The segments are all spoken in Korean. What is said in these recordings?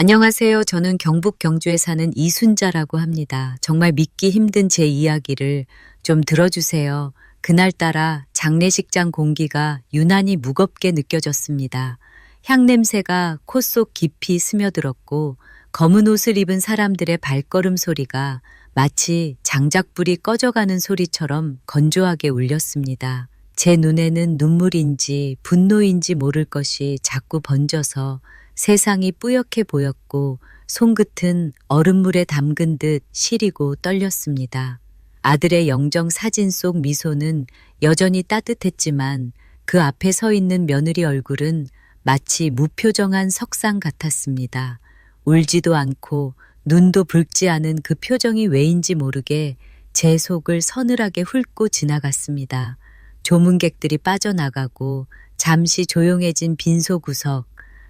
안녕하세요. 저는 경북 경주에 사는 이순자라고 합니다. 정말 믿기 힘든 제 이야기를 좀 들어주세요. 그날따라 장례식장 공기가 유난히 무겁게 느껴졌습니다. 향냄새가 코 속 깊이 스며들었고 검은 옷을 입은 사람들의 발걸음 소리가 마치 장작불이 꺼져가는 소리처럼 건조하게 울렸습니다. 제 눈에는 눈물인지 분노인지 모를 것이 자꾸 번져서 세상이 뿌옇게 보였고 손끝은 얼음물에 담근 듯 시리고 떨렸습니다. 아들의 영정 사진 속 미소는 여전히 따뜻했지만 그 앞에 서 있는 며느리 얼굴은 마치 무표정한 석상 같았습니다. 울지도 않고 눈도 붉지 않은 그 표정이 왜인지 모르게 제 속을 서늘하게 훑고 지나갔습니다. 조문객들이 빠져나가고 잠시 조용해진 빈소구석,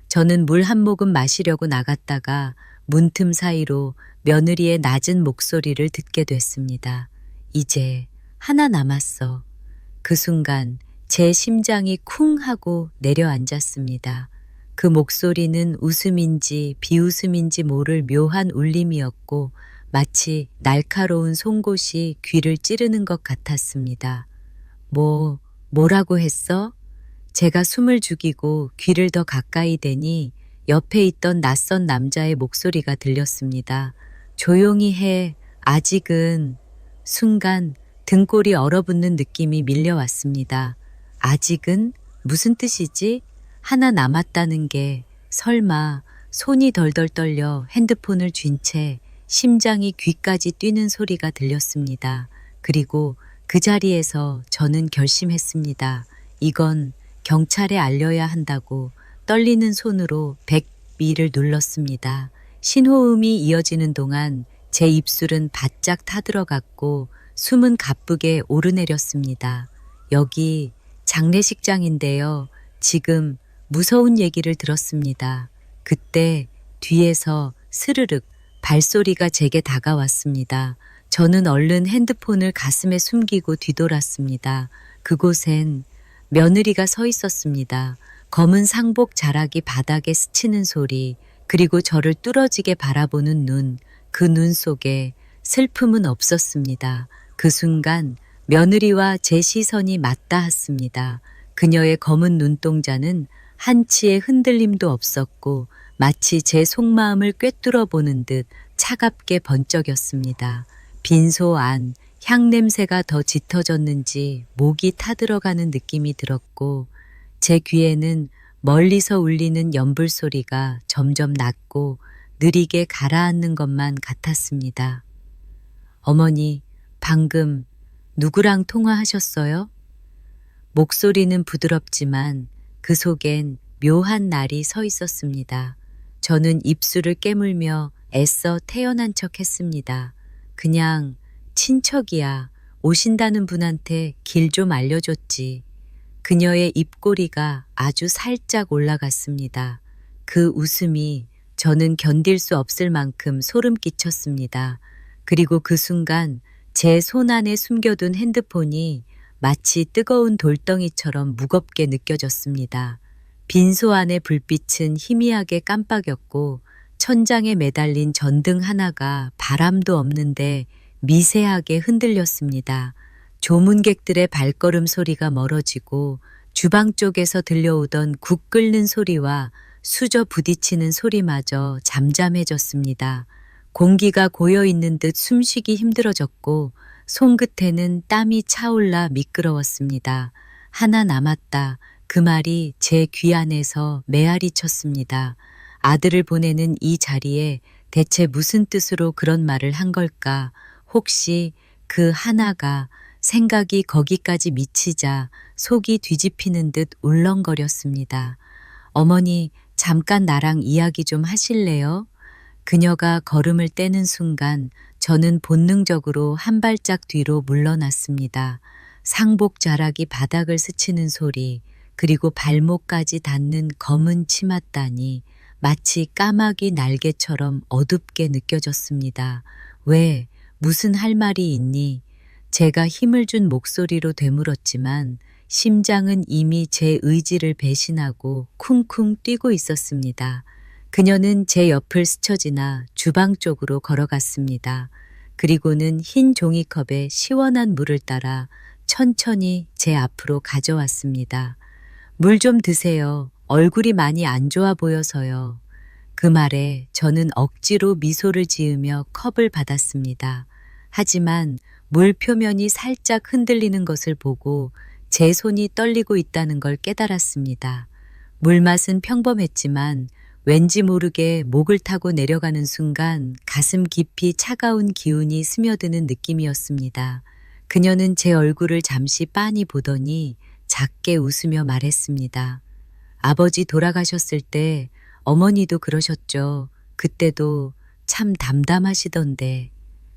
저는 물 한 모금 마시려고 나갔다가 문틈 사이로 며느리의 낮은 목소리를 듣게 됐습니다. 이제 하나 남았어. 그 순간 제 심장이 쿵 하고 내려앉았습니다. 그 목소리는 웃음인지 비웃음인지 모를 묘한 울림이었고 마치 날카로운 송곳이 귀를 찌르는 것 같았습니다. 뭐라고 했어? 제가 숨을 죽이고 귀를 더 가까이 대니 옆에 있던 낯선 남자의 목소리가 들렸습니다. 조용히 해. 아직은. 순간 등골이 얼어붙는 느낌이 밀려왔습니다. 아직은? 무슨 뜻이지? 하나 남았다는 게 설마. 손이 덜덜 떨려 핸드폰을 쥔 채 심장이 귀까지 뛰는 소리가 들렸습니다. 그리고 그 자리에서 저는 결심했습니다. 이건 경찰에 알려야 한다고 떨리는 손으로 100미를 눌렀습니다. 신호음이 이어지는 동안 제 입술은 바짝 타들어갔고 숨은 가쁘게 오르내렸습니다. 여기 장례식장인데요. 지금 무서운 얘기를 들었습니다. 그때 뒤에서 스르륵 발소리가 제게 다가왔습니다. 저는 얼른 핸드폰을 가슴에 숨기고 뒤돌았습니다. 그곳엔 며느리가 서 있었습니다. 검은 상복 자락이 바닥에 스치는 소리, 그리고 저를 뚫어지게 바라보는 눈, 그 눈 속에 슬픔은 없었습니다. 그 순간 며느리와 제 시선이 맞닿았습니다. 그녀의 검은 눈동자는 한치의 흔들림도 없었고 마치 제 속마음을 꿰뚫어 보는 듯 차갑게 번쩍였습니다. 빈소 안, 향냄새가 더 짙어졌는지 목이 타들어가는 느낌이 들었고 제 귀에는 멀리서 울리는 연불 소리가 점점 낮고 느리게 가라앉는 것만 같았습니다. 어머니, 방금 누구랑 통화하셨어요? 목소리는 부드럽지만 그 속엔 묘한 날이 서 있었습니다. 저는 입술을 깨물며 애써 태연한 척 했습니다. 그냥 친척이야. 오신다는 분한테 길 좀 알려줬지. 그녀의 입꼬리가 아주 살짝 올라갔습니다. 그 웃음이 저는 견딜 수 없을 만큼 소름 끼쳤습니다. 그리고 그 순간 제 손 안에 숨겨둔 핸드폰이 마치 뜨거운 돌덩이처럼 무겁게 느껴졌습니다. 빈소 안의 불빛은 희미하게 깜빡였고 천장에 매달린 전등 하나가 바람도 없는데 미세하게 흔들렸습니다. 조문객들의 발걸음 소리가 멀어지고 주방 쪽에서 들려오던 국 끓는 소리와 수저 부딪히는 소리마저 잠잠해졌습니다. 공기가 고여있는 듯 숨쉬기 힘들어졌고 손끝에는 땀이 차올라 미끄러웠습니다. 하나 남았다. 그 말이 제 귀 안에서 메아리 쳤습니다. 아들을 보내는 이 자리에 대체 무슨 뜻으로 그런 말을 한 걸까? 혹시 그 하나가 생각이 거기까지 미치자 속이 뒤집히는 듯 울렁거렸습니다. 어머니, 잠깐 나랑 이야기 좀 하실래요? 그녀가 걸음을 떼는 순간 저는 본능적으로 한 발짝 뒤로 물러났습니다. 상복 자락이 바닥을 스치는 소리, 그리고 발목까지 닿는 검은 치맛단이 마치 까마귀 날개처럼 어둡게 느껴졌습니다. 왜? 무슨 할 말이 있니? 제가 힘을 준 목소리로 되물었지만 심장은 이미 제 의지를 배신하고 쿵쿵 뛰고 있었습니다. 그녀는 제 옆을 스쳐 지나 주방 쪽으로 걸어갔습니다. 그리고는 흰 종이컵에 시원한 물을 따라 천천히 제 앞으로 가져왔습니다. 물 좀 드세요. 얼굴이 많이 안 좋아 보여서요. 그 말에 저는 억지로 미소를 지으며 컵을 받았습니다. 하지만 물 표면이 살짝 흔들리는 것을 보고 제 손이 떨리고 있다는 걸 깨달았습니다. 물맛은 평범했지만 왠지 모르게 목을 타고 내려가는 순간 가슴 깊이 차가운 기운이 스며드는 느낌이었습니다. 그녀는 제 얼굴을 잠시 빤히 보더니 작게 웃으며 말했습니다. 아버지 돌아가셨을 때 어머니도 그러셨죠. 그때도 참 담담하시던데.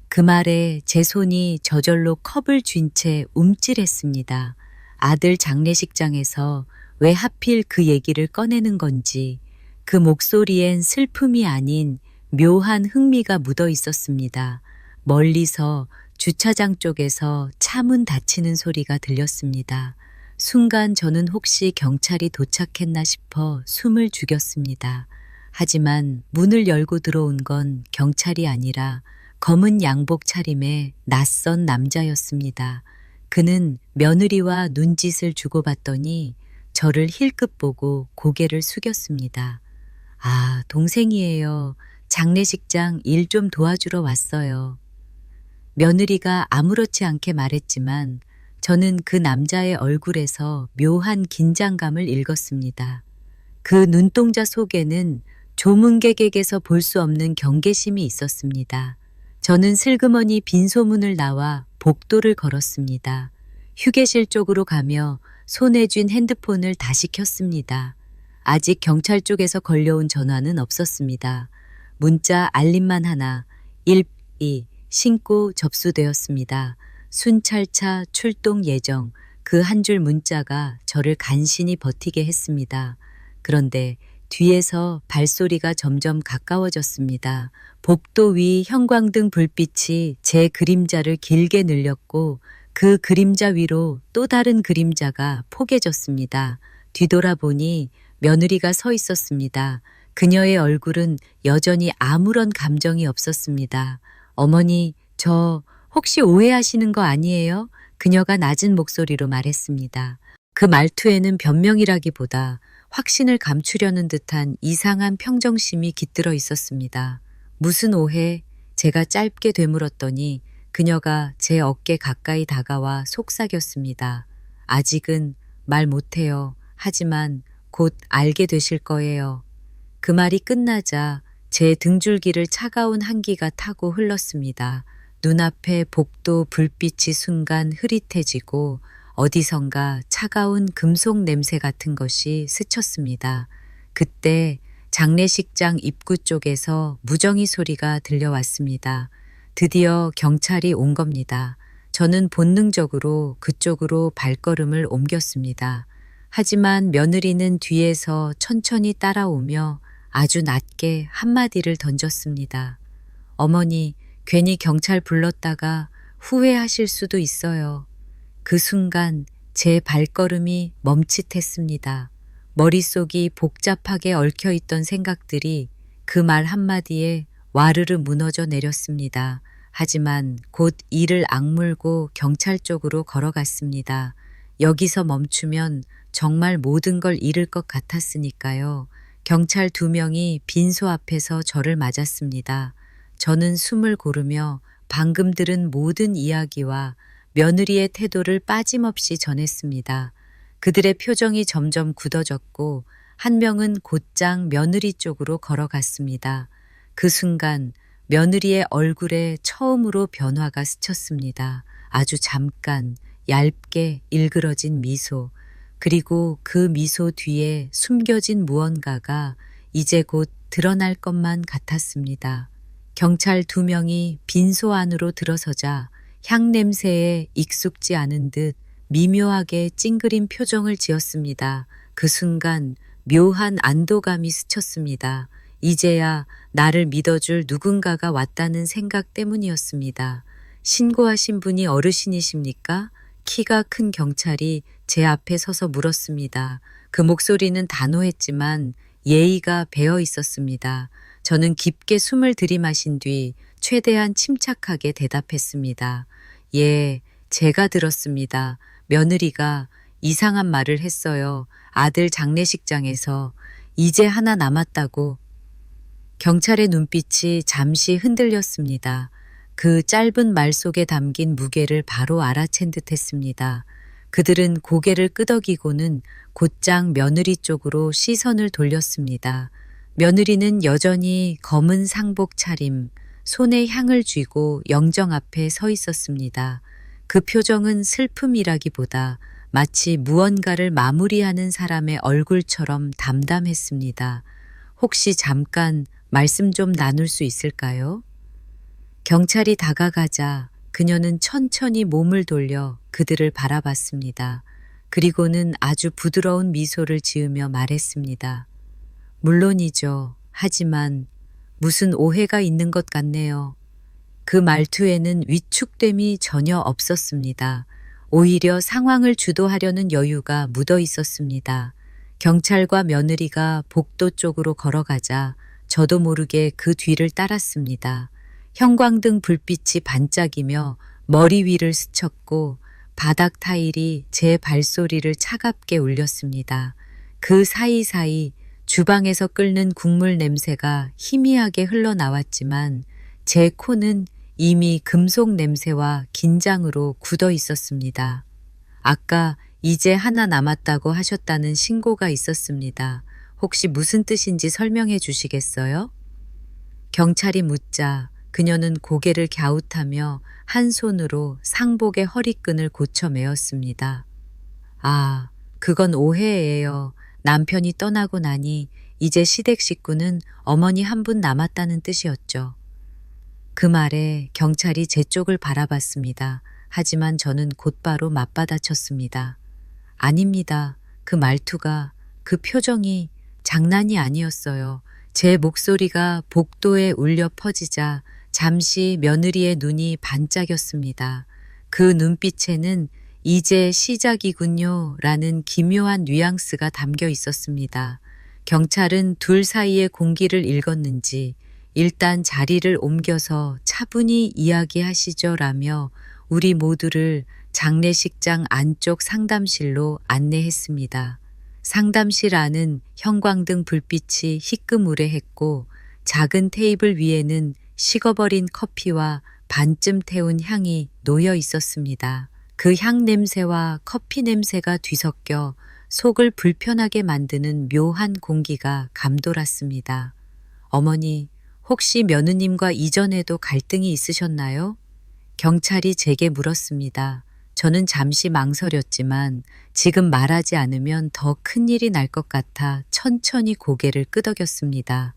그 말에 제 손이 저절로 컵을 쥔 채 움찔했습니다. 아들 장례식장에서 왜 하필 그 얘기를 꺼내는 건지 그 목소리엔 슬픔이 아닌 묘한 흥미가 묻어 있었습니다. 멀리서 주차장 쪽에서 차문 닫히는 소리가 들렸습니다. 순간 저는 혹시 경찰이 도착했나 싶어 숨을 죽였습니다. 하지만 문을 열고 들어온 건 경찰이 아니라 검은 양복 차림의 낯선 남자였습니다. 그는 며느리와 눈짓을 주고받더니 저를 힐끗 보고 고개를 숙였습니다. 아, 동생이에요. 장례식장 일 좀 도와주러 왔어요. 며느리가 아무렇지 않게 말했지만 저는 그 남자의 얼굴에서 묘한 긴장감을 읽었습니다. 그 눈동자 속에는 조문객에게서 볼 수 없는 경계심이 있었습니다. 저는 슬그머니 빈소문을 나와 복도를 걸었습니다. 휴게실 쪽으로 가며 손에 쥔 핸드폰을 다시 켰습니다. 아직 경찰 쪽에서 걸려온 전화는 없었습니다. 문자 알림만 하나, 1이 신고 접수되었습니다. 순찰차 출동 예정, 그 한 줄 문자가 저를 간신히 버티게 했습니다. 그런데 뒤에서 발소리가 점점 가까워졌습니다. 복도 위 형광등 불빛이 제 그림자를 길게 늘렸고 그 그림자 위로 또 다른 그림자가 포개졌습니다. 뒤돌아보니 며느리가 서 있었습니다. 그녀의 얼굴은 여전히 아무런 감정이 없었습니다. 어머니, 저 혹시 오해하시는 거 아니에요? 그녀가 낮은 목소리로 말했습니다. 그 말투에는 변명이라기보다 확신을 감추려는 듯한 이상한 평정심이 깃들어 있었습니다. 무슨 오해? 제가 짧게 되물었더니 그녀가 제 어깨 가까이 다가와 속삭였습니다. 아직은 말 못해요. 하지만 곧 알게 되실 거예요. 그 말이 끝나자 제 등줄기를 차가운 한기가 타고 흘렀습니다. 눈앞에 복도 불빛이 순간 흐릿해지고 어디선가 차가운 금속 냄새 같은 것이 스쳤습니다. 그때 장례식장 입구 쪽에서 무정이 소리가 들려왔습니다. 드디어 경찰이 온 겁니다. 저는 본능적으로 그쪽으로 발걸음을 옮겼습니다. 하지만 며느리는 뒤에서 천천히 따라오며 아주 낮게 한마디를 던졌습니다. 어머니, 괜히 경찰 불렀다가 후회하실 수도 있어요. 그 순간 제 발걸음이 멈칫했습니다. 머릿속이 복잡하게 얽혀있던 생각들이 그 말 한마디에 와르르 무너져 내렸습니다. 하지만 곧 이를 악물고 경찰 쪽으로 걸어갔습니다. 여기서 멈추면 정말 모든 걸 잃을 것 같았으니까요. 경찰 2명이 빈소 앞에서 저를 맞았습니다. 저는 숨을 고르며 방금 들은 모든 이야기와 며느리의 태도를 빠짐없이 전했습니다. 그들의 표정이 점점 굳어졌고 한 명은 곧장 며느리 쪽으로 걸어갔습니다. 그 순간 며느리의 얼굴에 처음으로 변화가 스쳤습니다. 아주 잠깐 얇게 일그러진 미소, 그리고 그 미소 뒤에 숨겨진 무언가가 이제 곧 드러날 것만 같았습니다. 경찰 2명이 빈소 안으로 들어서자 향냄새에 익숙지 않은 듯 미묘하게 찡그린 표정을 지었습니다. 그 순간 묘한 안도감이 스쳤습니다. 이제야 나를 믿어줄 누군가가 왔다는 생각 때문이었습니다. 신고하신 분이 어르신이십니까? 키가 큰 경찰이 제 앞에 서서 물었습니다. 그 목소리는 단호했지만 예의가 배어 있었습니다. 저는 깊게 숨을 들이마신 뒤 최대한 침착하게 대답했습니다. 예, 제가 들었습니다. 며느리가 이상한 말을 했어요. 아들 장례식장에서 이제 하나 남았다고. 경찰의 눈빛이 잠시 흔들렸습니다. 그 짧은 말 속에 담긴 무게를 바로 알아챈 듯 했습니다. 그들은 고개를 끄덕이고는 곧장 며느리 쪽으로 시선을 돌렸습니다. 며느리는 여전히 검은 상복 차림, 손에 향을 쥐고 영정 앞에 서 있었습니다. 그 표정은 슬픔이라기보다 마치 무언가를 마무리하는 사람의 얼굴처럼 담담했습니다. 혹시 잠깐 말씀 좀 나눌 수 있을까요? 경찰이 다가가자 그녀는 천천히 몸을 돌려 그들을 바라봤습니다. 그리고는 아주 부드러운 미소를 지으며 말했습니다. 물론이죠. 하지만 무슨 오해가 있는 것 같네요. 그 말투에는 위축됨이 전혀 없었습니다. 오히려 상황을 주도하려는 여유가 묻어 있었습니다. 경찰과 며느리가 복도 쪽으로 걸어가자 저도 모르게 그 뒤를 따랐습니다. 형광등 불빛이 반짝이며 머리 위를 스쳤고 바닥 타일이 제 발소리를 차갑게 울렸습니다. 그 사이사이 주방에서 끓는 국물 냄새가 희미하게 흘러나왔지만 제 코는 이미 금속 냄새와 긴장으로 굳어 있었습니다. 아까 이제 하나 남았다고 하셨다는 신고가 있었습니다. 혹시 무슨 뜻인지 설명해 주시겠어요? 경찰이 묻자 그녀는 고개를 갸웃하며 한 손으로 상복의 허리끈을 고쳐 메었습니다. 아, 그건 오해예요. 남편이 떠나고 나니 이제 시댁 식구는 어머니 한 분 남았다는 뜻이었죠. 그 말에 경찰이 제 쪽을 바라봤습니다. 하지만 저는 곧바로 맞받아쳤습니다. 아닙니다. 그 말투가, 그 표정이 장난이 아니었어요. 제 목소리가 복도에 울려 퍼지자 잠시 며느리의 눈이 반짝였습니다. 그 눈빛에는 이제 시작이군요 라는 기묘한 뉘앙스가 담겨 있었습니다. 경찰은 둘 사이의 공기를 읽었는지 일단 자리를 옮겨서 차분히 이야기하시죠 라며 우리 모두를 장례식장 안쪽 상담실로 안내했습니다. 상담실 안은 형광등 불빛이 희끄무레했고 작은 테이블 위에는 식어버린 커피와 반쯤 태운 향이 놓여 있었습니다. 그 향 냄새와 커피 냄새가 뒤섞여 속을 불편하게 만드는 묘한 공기가 감돌았습니다. 어머니, 혹시 며느님과 이전에도 갈등이 있으셨나요? 경찰이 제게 물었습니다. 저는 잠시 망설였지만 지금 말하지 않으면 더 큰일이 날 것 같아 천천히 고개를 끄덕였습니다.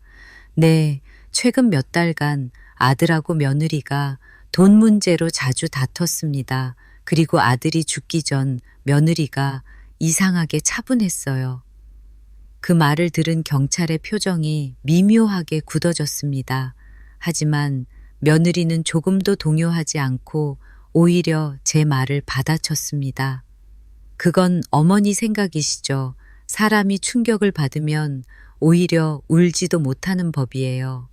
네, 최근 몇 달간 아들하고 며느리가 돈 문제로 자주 다퉜습니다. 그리고 아들이 죽기 전 며느리가 이상하게 차분했어요. 그 말을 들은 경찰의 표정이 미묘하게 굳어졌습니다. 하지만 며느리는 조금도 동요하지 않고 오히려 제 말을 받아쳤습니다. 그건 어머니 생각이시죠. 사람이 충격을 받으면 오히려 울지도 못하는 법이에요.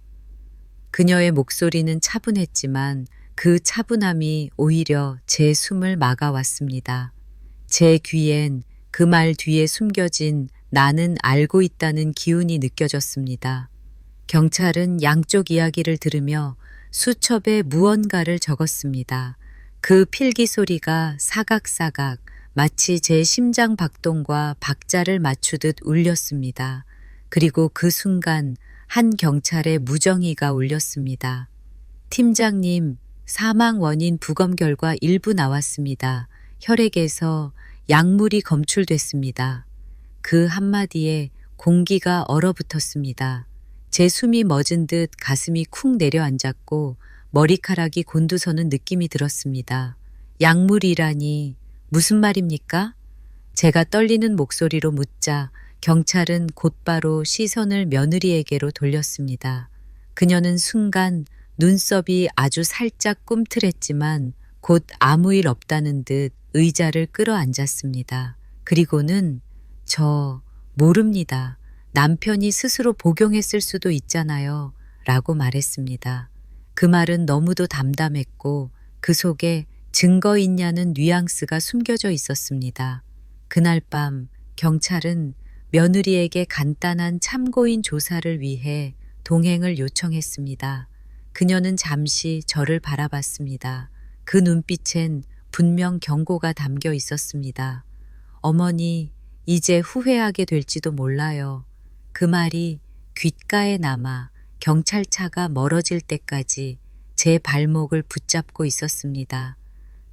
그녀의 목소리는 차분했지만 그 차분함이 오히려 제 숨을 막아왔습니다. 제 귀엔 그 말 뒤에 숨겨진 나는 알고 있다는 기운이 느껴졌습니다. 경찰은 양쪽 이야기를 들으며 수첩에 무언가를 적었습니다. 그 필기 소리가 사각사각 마치 제 심장 박동과 박자를 맞추듯 울렸습니다. 그리고 그 순간 한 경찰의 무정의가 울렸습니다. 팀장님, 사망 원인 부검 결과 일부 나왔습니다. 혈액에서 약물이 검출됐습니다. 그 한마디에 공기가 얼어붙었습니다. 제 숨이 멎은 듯 가슴이 쿵 내려앉았고 머리카락이 곤두서는 느낌이 들었습니다. 약물이라니 무슨 말입니까? 제가 떨리는 목소리로 묻자 경찰은 곧바로 시선을 며느리에게로 돌렸습니다. 그녀는 순간 눈썹이 아주 살짝 꿈틀했지만 곧 아무 일 없다는 듯 의자를 끌어앉았습니다. 그리고는 저 모릅니다. 남편이 스스로 복용했을 수도 있잖아요. 라고 말했습니다. 그 말은 너무도 담담했고 그 속에 증거 있냐는 뉘앙스가 숨겨져 있었습니다. 그날 밤 경찰은 며느리에게 간단한 참고인 조사를 위해 동행을 요청했습니다. 그녀는 잠시 저를 바라봤습니다. 그 눈빛엔 분명 경고가 담겨 있었습니다. 어머니, 이제 후회하게 될지도 몰라요. 그 말이 귓가에 남아 경찰차가 멀어질 때까지 제 발목을 붙잡고 있었습니다.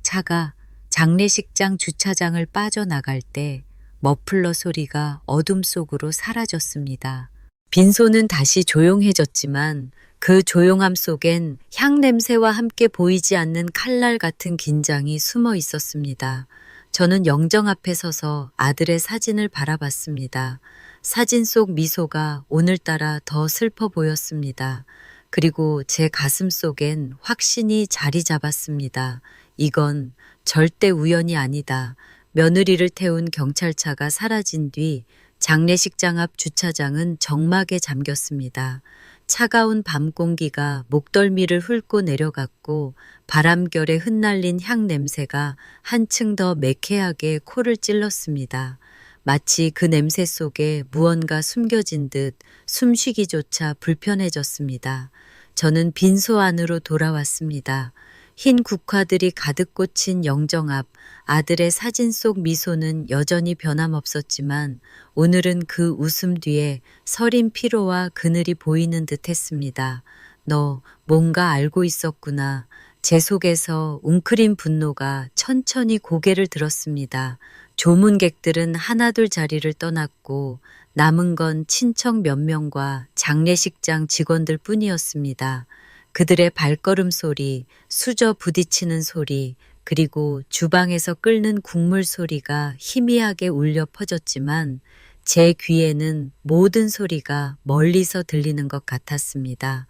차가 장례식장 주차장을 빠져나갈 때 머플러 소리가 어둠 속으로 사라졌습니다. 빈소는 다시 조용해졌지만 그 조용함 속엔 향 냄새와 함께 보이지 않는 칼날 같은 긴장이 숨어 있었습니다. 저는 영정 앞에 서서 아들의 사진을 바라봤습니다. 사진 속 미소가 오늘따라 더 슬퍼 보였습니다. 그리고 제 가슴 속엔 확신이 자리 잡았습니다. 이건 절대 우연이 아니다. 며느리를 태운 경찰차가 사라진 뒤 장례식장 앞 주차장은 적막에 잠겼습니다. 차가운 밤 공기가 목덜미를 훑고 내려갔고 바람결에 흩날린 향 냄새가 한층 더 매캐하게 코를 찔렀습니다. 마치 그 냄새 속에 무언가 숨겨진 듯 숨쉬기조차 불편해졌습니다. 저는 빈소 안으로 돌아왔습니다. 흰 국화들이 가득 꽂힌 영정 앞 아들의 사진 속 미소는 여전히 변함없었지만 오늘은 그 웃음 뒤에 서린 피로와 그늘이 보이는 듯 했습니다. 너 뭔가 알고 있었구나. 제 속에서 웅크린 분노가 천천히 고개를 들었습니다. 조문객들은 하나둘 자리를 떠났고 남은 건 친척 몇 명과 장례식장 직원들 뿐이었습니다. 그들의 발걸음 소리, 수저 부딪히는 소리, 그리고 주방에서 끓는 국물 소리가 희미하게 울려 퍼졌지만 제 귀에는 모든 소리가 멀리서 들리는 것 같았습니다.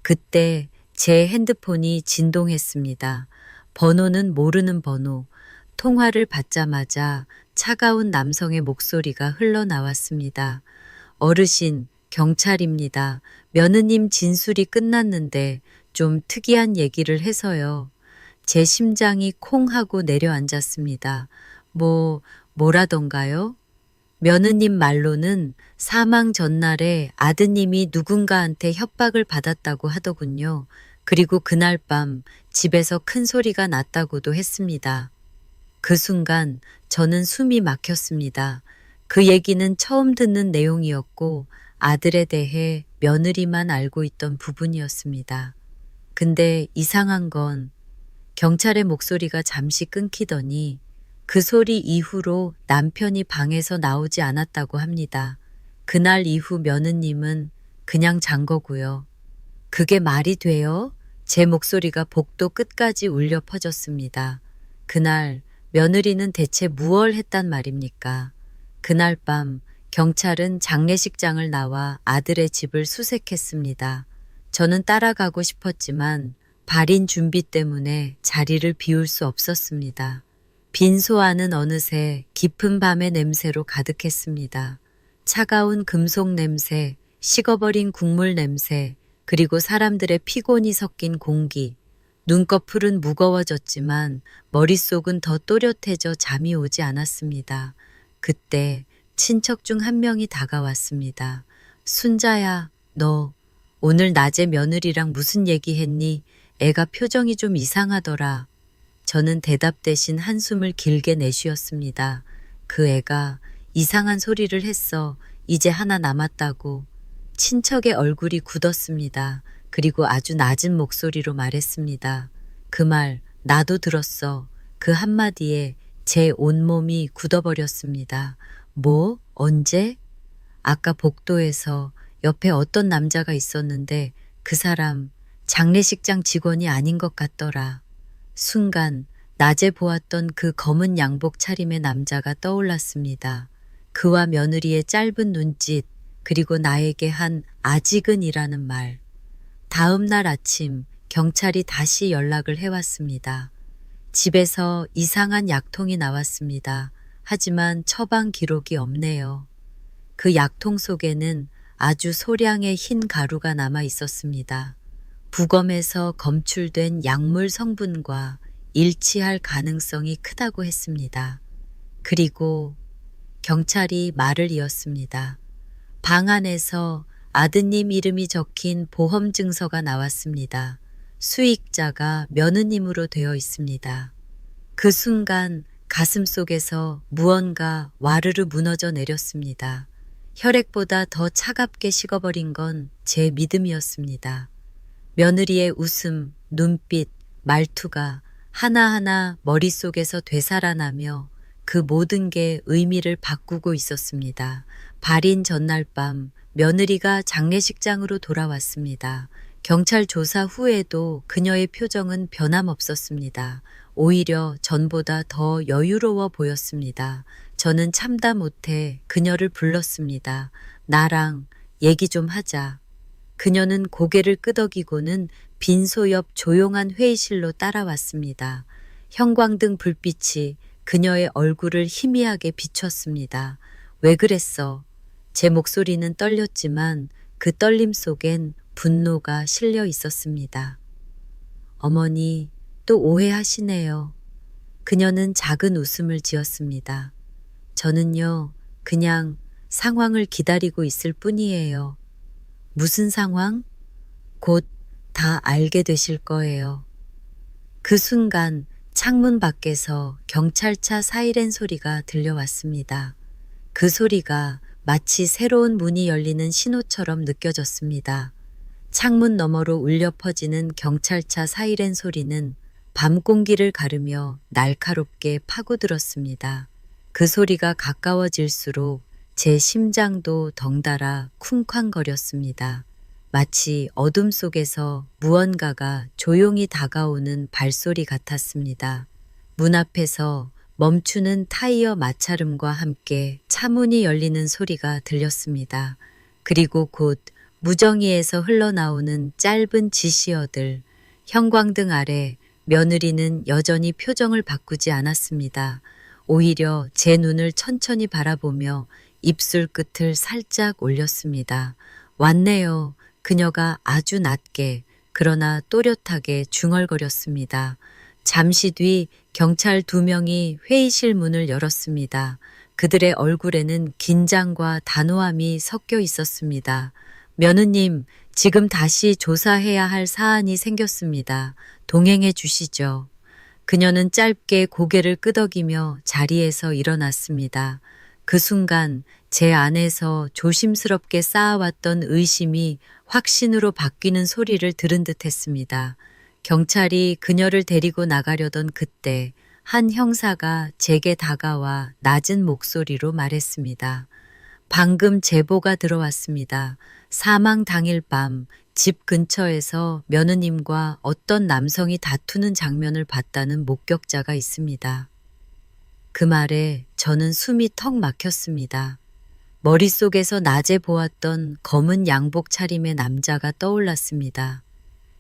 그때 제 핸드폰이 진동했습니다. 번호는 모르는 번호. 통화를 받자마자 차가운 남성의 목소리가 흘러나왔습니다. 어르신, 경찰입니다. 며느님 진술이 끝났는데 좀 특이한 얘기를 해서요. 제 심장이 콩 하고 내려앉았습니다. 뭐라던가요? 며느님 말로는 사망 전날에 아드님이 누군가한테 협박을 받았다고 하더군요. 그리고 그날 밤 집에서 큰 소리가 났다고도 했습니다. 그 순간 저는 숨이 막혔습니다. 그 얘기는 처음 듣는 내용이었고 아들에 대해 며느리만 알고 있던 부분이었습니다. 근데 이상한 건 경찰의 목소리가 잠시 끊기더니 그 소리 이후로 남편이 방에서 나오지 않았다고 합니다. 그날 이후 며느님은 그냥 잔 거고요. 그게 말이 돼요? 제 목소리가 복도 끝까지 울려 퍼졌습니다. 그날 며느리는 대체 무얼 했단 말입니까? 그날 밤 경찰은 장례식장을 나와 아들의 집을 수색했습니다. 저는 따라가고 싶었지만 발인 준비 때문에 자리를 비울 수 없었습니다. 빈소 안은 어느새 깊은 밤의 냄새로 가득했습니다. 차가운 금속 냄새, 식어버린 국물 냄새, 그리고 사람들의 피곤이 섞인 공기. 눈꺼풀은 무거워졌지만 머릿속은 더 또렷해져 잠이 오지 않았습니다. 그때 친척 중 한 명이 다가왔습니다. 순자야, 너 오늘 낮에 며느리랑 무슨 얘기했니? 애가 표정이 좀 이상하더라. 저는 대답 대신 한숨을 길게 내쉬었습니다. 그 애가 이상한 소리를 했어. 이제 하나 남았다고. 친척의 얼굴이 굳었습니다. 그리고 아주 낮은 목소리로 말했습니다. 그 말 나도 들었어. 그 한마디에 제 온몸이 굳어버렸습니다. 뭐? 언제? 아까 복도에서 옆에 어떤 남자가 있었는데 그 사람 장례식장 직원이 아닌 것 같더라. 순간 낮에 보았던 그 검은 양복 차림의 남자가 떠올랐습니다. 그와 며느리의 짧은 눈짓, 그리고 나에게 한 아직은이라는 말. 다음 날 아침 경찰이 다시 연락을 해왔습니다. 집에서 이상한 약통이 나왔습니다. 하지만 처방 기록이 없네요. 그 약통 속에는 아주 소량의 흰 가루가 남아 있었습니다. 부검에서 검출된 약물 성분과 일치할 가능성이 크다고 했습니다. 그리고 경찰이 말을 이었습니다. 방 안에서 아드님 이름이 적힌 보험 증서가 나왔습니다. 수익자가 며느님으로 되어 있습니다. 그 순간 가슴 속에서 무언가 와르르 무너져 내렸습니다. 혈액보다 더 차갑게 식어버린 건 제 믿음이었습니다. 며느리의 웃음, 눈빛, 말투가 하나하나 머릿속에서 되살아나며 그 모든 게 의미를 바꾸고 있었습니다. 발인 전날 밤 며느리가 장례식장으로 돌아왔습니다. 경찰 조사 후에도 그녀의 표정은 변함없었습니다. 오히려 전보다 더 여유로워 보였습니다. 저는 참다 못해 그녀를 불렀습니다. 나랑 얘기 좀 하자. 그녀는 고개를 끄덕이고는 빈소 옆 조용한 회의실로 따라왔습니다. 형광등 불빛이 그녀의 얼굴을 희미하게 비췄습니다. 왜 그랬어? 제 목소리는 떨렸지만 그 떨림 속엔 분노가 실려 있었습니다. 어머니, 또 오해하시네요. 그녀는 작은 웃음을 지었습니다. 저는요, 그냥 상황을 기다리고 있을 뿐이에요. 무슨 상황? 곧 다 알게 되실 거예요. 그 순간 창문 밖에서 경찰차 사이렌 소리가 들려왔습니다. 그 소리가 마치 새로운 문이 열리는 신호처럼 느껴졌습니다. 창문 너머로 울려 퍼지는 경찰차 사이렌 소리는 밤 공기를 가르며 날카롭게 파고들었습니다. 그 소리가 가까워질수록 제 심장도 덩달아 쿵쾅거렸습니다. 마치 어둠 속에서 무언가가 조용히 다가오는 발소리 같았습니다. 문 앞에서 멈추는 타이어 마찰음과 함께 차문이 열리는 소리가 들렸습니다. 그리고 곧 무정이에서 흘러나오는 짧은 지시어들, 형광등 아래 며느리는 여전히 표정을 바꾸지 않았습니다. 오히려 제 눈을 천천히 바라보며 입술 끝을 살짝 올렸습니다. 왔네요. 그녀가 아주 낮게 그러나 또렷하게 중얼거렸습니다. 잠시 뒤 경찰 2명이 회의실 문을 열었습니다. 그들의 얼굴에는 긴장과 단호함이 섞여 있었습니다. 며느님, 지금 다시 조사해야 할 사안이 생겼습니다. 동행해 주시죠. 그녀는 짧게 고개를 끄덕이며 자리에서 일어났습니다. 그 순간 제 안에서 조심스럽게 쌓아왔던 의심이 확신으로 바뀌는 소리를 들은 듯 했습니다. 경찰이 그녀를 데리고 나가려던 그때 한 형사가 제게 다가와 낮은 목소리로 말했습니다. 방금 제보가 들어왔습니다. 사망 당일 밤 집 근처에서 며느님과 어떤 남성이 다투는 장면을 봤다는 목격자가 있습니다. 그 말에 저는 숨이 턱 막혔습니다. 머릿속에서 낮에 보았던 검은 양복 차림의 남자가 떠올랐습니다.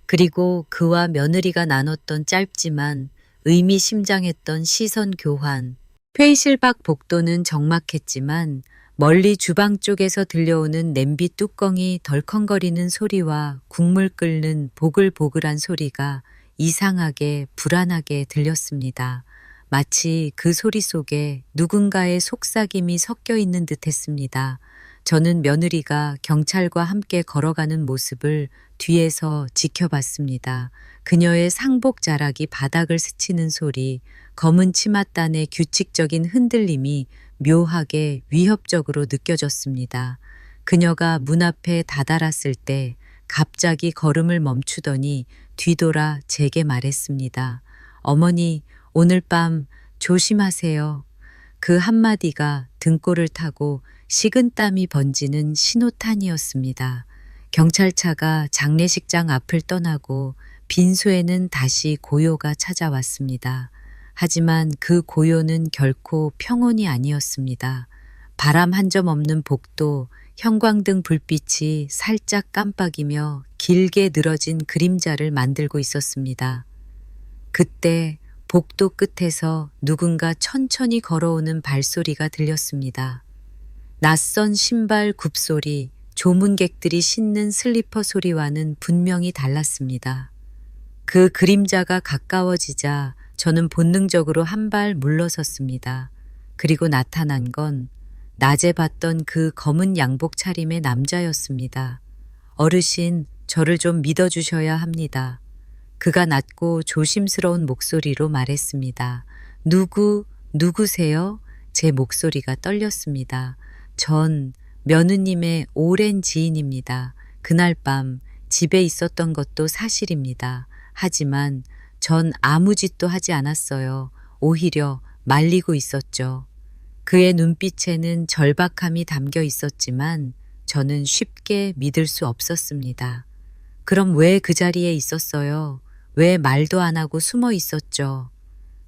그리고 그와 며느리가 나눴던 짧지만 의미심장했던 시선 교환. 회의실 밖 복도는 적막했지만 멀리 주방 쪽에서 들려오는 냄비 뚜껑이 덜컹거리는 소리와 국물 끓는 보글보글한 소리가 이상하게 불안하게 들렸습니다. 마치 그 소리 속에 누군가의 속삭임이 섞여 있는 듯 했습니다. 저는 며느리가 경찰과 함께 걸어가는 모습을 뒤에서 지켜봤습니다. 그녀의 상복 자락이 바닥을 스치는 소리, 검은 치맛단의 규칙적인 흔들림이 묘하게 위협적으로 느껴졌습니다. 그녀가 문 앞에 다다랐을 때 갑자기 걸음을 멈추더니 뒤돌아 제게 말했습니다. 어머니, 오늘 밤 조심하세요. 그 한마디가 등골을 타고 식은땀이 번지는 신호탄이었습니다. 경찰차가 장례식장 앞을 떠나고 빈소에는 다시 고요가 찾아왔습니다. 하지만 그 고요는 결코 평온이 아니었습니다. 바람 한 점 없는 복도, 형광등 불빛이 살짝 깜빡이며 길게 늘어진 그림자를 만들고 있었습니다. 그때 복도 끝에서 누군가 천천히 걸어오는 발소리가 들렸습니다. 낯선 신발 굽소리, 조문객들이 신는 슬리퍼 소리와는 분명히 달랐습니다. 그 그림자가 가까워지자 저는 본능적으로 한 발 물러섰습니다. 그리고 나타난 건 낮에 봤던 그 검은 양복 차림의 남자였습니다. 어르신, 저를 좀 믿어주셔야 합니다. 그가 낮고 조심스러운 목소리로 말했습니다. 누구세요? 제 목소리가 떨렸습니다. 전 며느님의 오랜 지인입니다. 그날 밤 집에 있었던 것도 사실입니다. 하지만 전 아무 짓도 하지 않았어요. 오히려 말리고 있었죠. 그의 눈빛에는 절박함이 담겨 있었지만 저는 쉽게 믿을 수 없었습니다. 그럼 왜 그 자리에 있었어요? 왜 말도 안 하고 숨어 있었죠?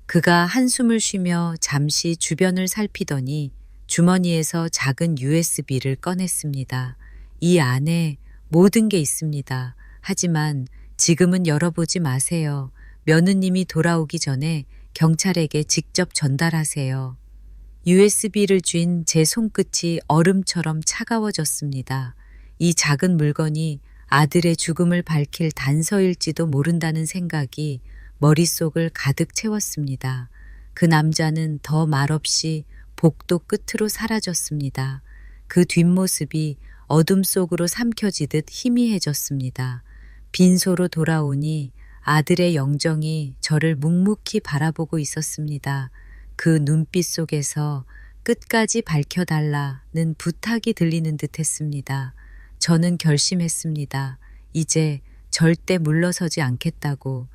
그가 한숨을 쉬며 잠시 주변을 살피더니 주머니에서 작은 USB를 꺼냈습니다. 이 안에 모든 게 있습니다. 하지만 지금은 열어보지 마세요. 며느님이 돌아오기 전에 경찰에게 직접 전달하세요. USB를 쥔 제 손끝이 얼음처럼 차가워졌습니다. 이 작은 물건이 아들의 죽음을 밝힐 단서일지도 모른다는 생각이 머릿속을 가득 채웠습니다. 그 남자는 더 말없이 복도 끝으로 사라졌습니다. 그 뒷모습이 어둠 속으로 삼켜지듯 희미해졌습니다. 빈소로 돌아오니 아들의 영정이 저를 묵묵히 바라보고 있었습니다. 그 눈빛 속에서 끝까지 밝혀달라는 부탁이 들리는 듯 했습니다. 저는 결심했습니다. 이제 절대 물러서지 않겠다고.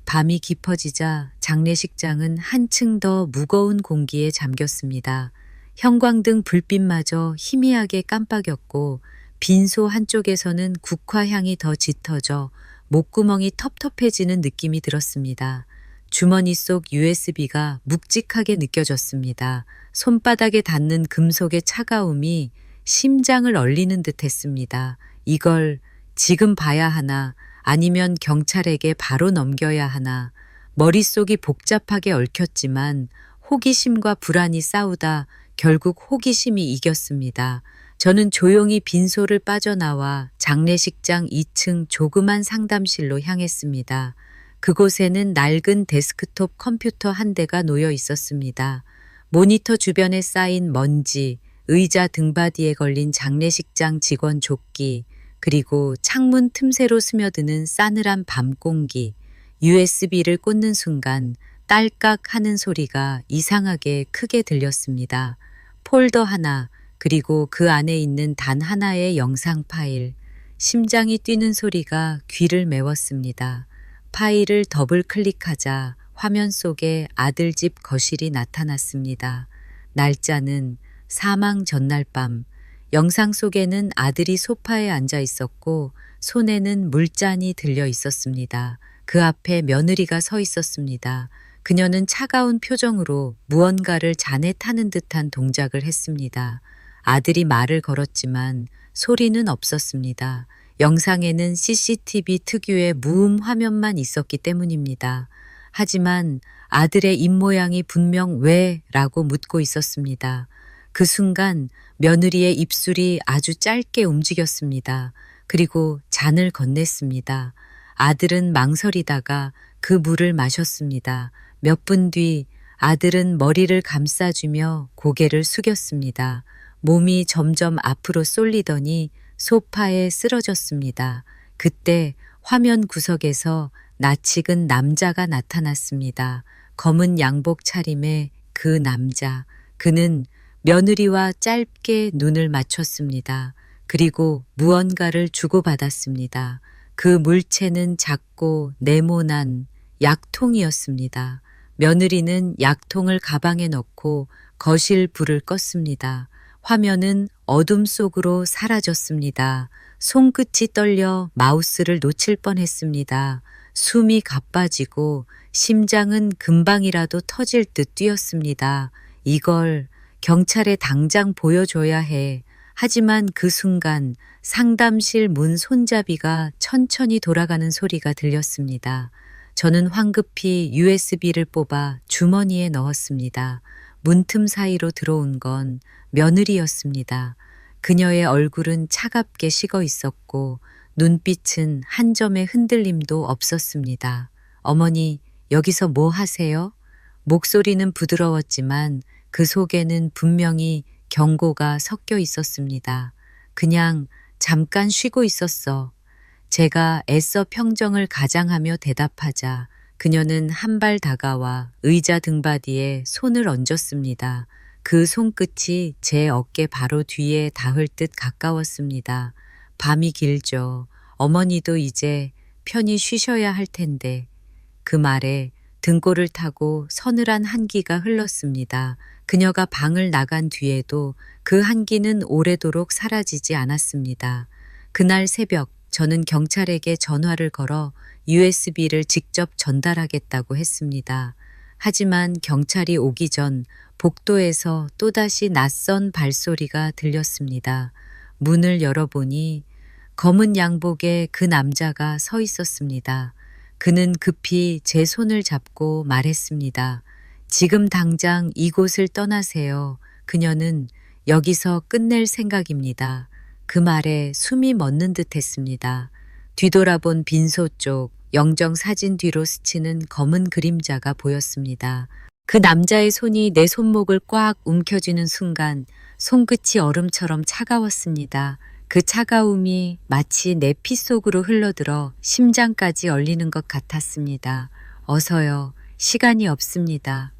밤이 깊어지자 장례식장은 한층 더 무거운 공기에 잠겼습니다. 형광등 불빛마저 희미하게 깜빡였고 빈소 한쪽에서는 국화향이 더 짙어져 목구멍이 텁텁해지는 느낌이 들었습니다. 주머니 속 USB가 묵직하게 느껴졌습니다. 손바닥에 닿는 금속의 차가움이 심장을 얼리는 듯 했습니다. 이걸 지금 봐야 하나, 아니면 경찰에게 바로 넘겨야 하나. 머릿속이 복잡하게 얽혔지만 호기심과 불안이 싸우다 결국 호기심이 이겼습니다. 저는 조용히 빈소를 빠져나와 장례식장 2층 조그만 상담실로 향했습니다. 그곳에는 낡은 데스크톱 컴퓨터 한 대가 놓여 있었습니다. 모니터 주변에 쌓인 먼지, 의자 등받이에 걸린 장례식장 직원 조끼, 그리고 창문 틈새로 스며드는 싸늘한 밤 공기, USB를 꽂는 순간 딸깍 하는 소리가 이상하게 크게 들렸습니다. 폴더 하나, 그리고 그 안에 있는 단 하나의 영상 파일, 심장이 뛰는 소리가 귀를 메웠습니다. 파일을 더블 클릭하자 화면 속에 아들 집 거실이 나타났습니다. 날짜는 사망 전날 밤. 영상 속에는 아들이 소파에 앉아 있었고 손에는 물잔이 들려 있었습니다. 그 앞에 며느리가 서 있었습니다. 그녀는 차가운 표정으로 무언가를 잔에 타는 듯한 동작을 했습니다. 아들이 말을 걸었지만 소리는 없었습니다. 영상에는 CCTV 특유의 무음 화면만 있었기 때문입니다. 하지만 아들의 입모양이 분명 왜? 라고 묻고 있었습니다. 그 순간 며느리의 입술이 아주 짧게 움직였습니다. 그리고 잔을 건넸습니다. 아들은 망설이다가 그 물을 마셨습니다. 몇 분 뒤 아들은 머리를 감싸주며 고개를 숙였습니다. 몸이 점점 앞으로 쏠리더니 소파에 쓰러졌습니다. 그때 화면 구석에서 낯익은 남자가 나타났습니다. 검은 양복 차림의 그 남자. 그는 며느리와 짧게 눈을 맞췄습니다. 그리고 무언가를 주고받았습니다. 그 물체는 작고 네모난 약통이었습니다. 며느리는 약통을 가방에 넣고 거실 불을 껐습니다. 화면은 어둠 속으로 사라졌습니다. 손끝이 떨려 마우스를 놓칠 뻔했습니다. 숨이 가빠지고 심장은 금방이라도 터질 듯 뛰었습니다. 이걸 경찰에 당장 보여줘야 해. 하지만 그 순간 상담실 문 손잡이가 천천히 돌아가는 소리가 들렸습니다. 저는 황급히 USB를 뽑아 주머니에 넣었습니다. 문틈 사이로 들어온 건 며느리였습니다. 그녀의 얼굴은 차갑게 식어 있었고 눈빛은 한 점의 흔들림도 없었습니다. 어머니, 여기서 뭐 하세요? 목소리는 부드러웠지만 그 속에는 분명히 경고가 섞여 있었습니다. 그냥 잠깐 쉬고 있었어. 제가 애써 평정을 가장하며 대답하자 그녀는 한 발 다가와 의자 등받이에 손을 얹었습니다. 그 손끝이 제 어깨 바로 뒤에 닿을 듯 가까웠습니다. 밤이 길죠. 어머니도 이제 편히 쉬셔야 할 텐데. 그 말에 등골을 타고 서늘한 한기가 흘렀습니다. 그녀가 방을 나간 뒤에도 그 한기는 오래도록 사라지지 않았습니다. 그날 새벽 저는 경찰에게 전화를 걸어 USB를 직접 전달하겠다고 했습니다. 하지만 경찰이 오기 전 복도에서 또다시 낯선 발소리가 들렸습니다. 문을 열어보니 검은 양복에 그 남자가 서 있었습니다. 그는 급히 제 손을 잡고 말했습니다. 지금 당장 이곳을 떠나세요. 그녀는 여기서 끝낼 생각입니다. 그 말에 숨이 멎는 듯 했습니다. 뒤돌아본 빈소 쪽 영정 사진 뒤로 스치는 검은 그림자가 보였습니다. 그 남자의 손이 내 손목을 꽉 움켜쥐는 순간 손끝이 얼음처럼 차가웠습니다. 그 차가움이 마치 내 피 속으로 흘러들어 심장까지 얼리는 것 같았습니다. 어서요. 시간이 없습니다.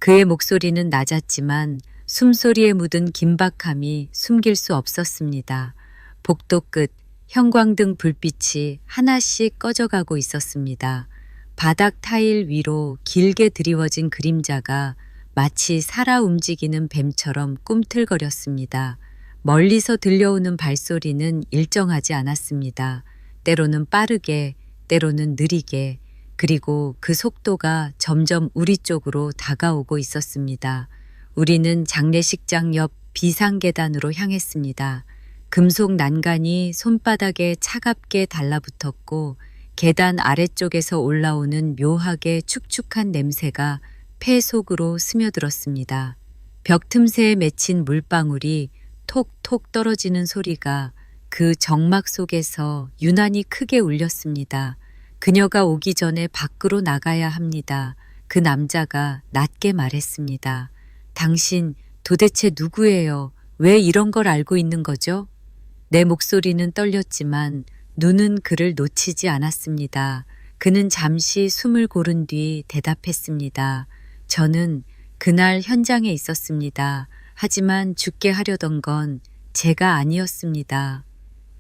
그의 목소리는 낮았지만 숨소리에 묻은 긴박함이 숨길 수 없었습니다. 복도 끝 형광등 불빛이 하나씩 꺼져가고 있었습니다. 바닥 타일 위로 길게 드리워진 그림자가 마치 살아 움직이는 뱀처럼 꿈틀거렸습니다. 멀리서 들려오는 발소리는 일정하지 않았습니다. 때로는 빠르게, 때로는 느리게, 그리고 그 속도가 점점 우리 쪽으로 다가오고 있었습니다. 우리는 장례식장 옆 비상계단으로 향했습니다. 금속 난간이 손바닥에 차갑게 달라붙었고 계단 아래쪽에서 올라오는 묘하게 축축한 냄새가 폐 속으로 스며들었습니다. 벽 틈새에 맺힌 물방울이 톡톡 떨어지는 소리가 그 정막 속에서 유난히 크게 울렸습니다. 그녀가 오기 전에 밖으로 나가야 합니다. 그 남자가 낮게 말했습니다. 당신 도대체 누구예요? 왜 이런 걸 알고 있는 거죠? 내 목소리는 떨렸지만 눈은 그를 놓치지 않았습니다. 그는 잠시 숨을 고른 뒤 대답했습니다. 저는 그날 현장에 있었습니다. 하지만 죽게 하려던 건 제가 아니었습니다.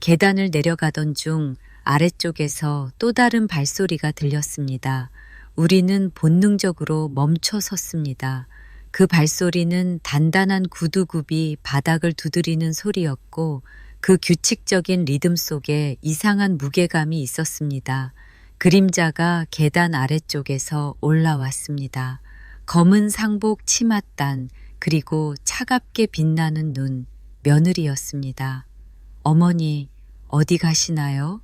계단을 내려가던 중 아래쪽에서 또 다른 발소리가 들렸습니다. 우리는 본능적으로 멈춰 섰습니다. 그 발소리는 단단한 구두굽이 바닥을 두드리는 소리였고 그 규칙적인 리듬 속에 이상한 무게감이 있었습니다. 그림자가 계단 아래쪽에서 올라왔습니다. 검은 상복 치맛단 그리고 차갑게 빛나는 눈, 며느리였습니다. 어머니, 어디 가시나요?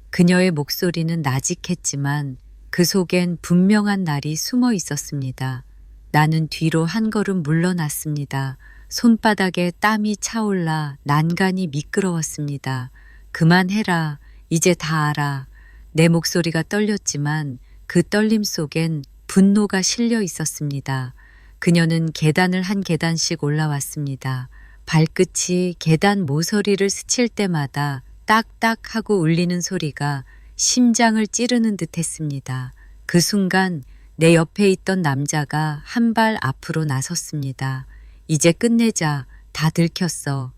그녀의 목소리는 나직했지만 그 속엔 분명한 날이 숨어 있었습니다. 나는 뒤로 한 걸음 물러났습니다. 손바닥에 땀이 차올라 난간이 미끄러웠습니다. 그만해라. 이제 다 알아. 내 목소리가 떨렸지만 그 떨림 속엔 분노가 실려 있었습니다. 그녀는 계단을 한 계단씩 올라왔습니다. 발끝이 계단 모서리를 스칠 때마다 딱딱 하고 울리는 소리가 심장을 찌르는 듯 했습니다. 그 순간 내 옆에 있던 남자가 한 발 앞으로 나섰습니다. 이제 끝내자. 다 들켰어.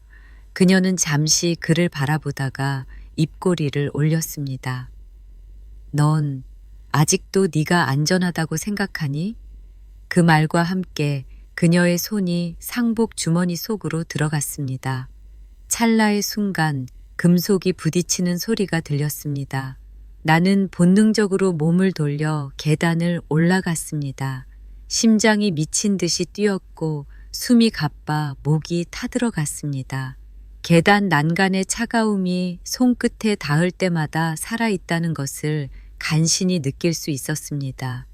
그녀는 잠시 그를 바라보다가 입꼬리를 올렸습니다. 넌 아직도 네가 안전하다고 생각하니? 그 말과 함께 그녀의 손이 상복 주머니 속으로 들어갔습니다. 찰나의 순간 금속이 부딪히는 소리가 들렸습니다. 나는 본능적으로 몸을 돌려 계단을 올라갔습니다. 심장이 미친 듯이 뛰었고 숨이 가빠 목이 타들어갔습니다. 계단 난간의 차가움이 손끝에 닿을 때마다 살아있다는 것을 간신히 느낄 수 있었습니다.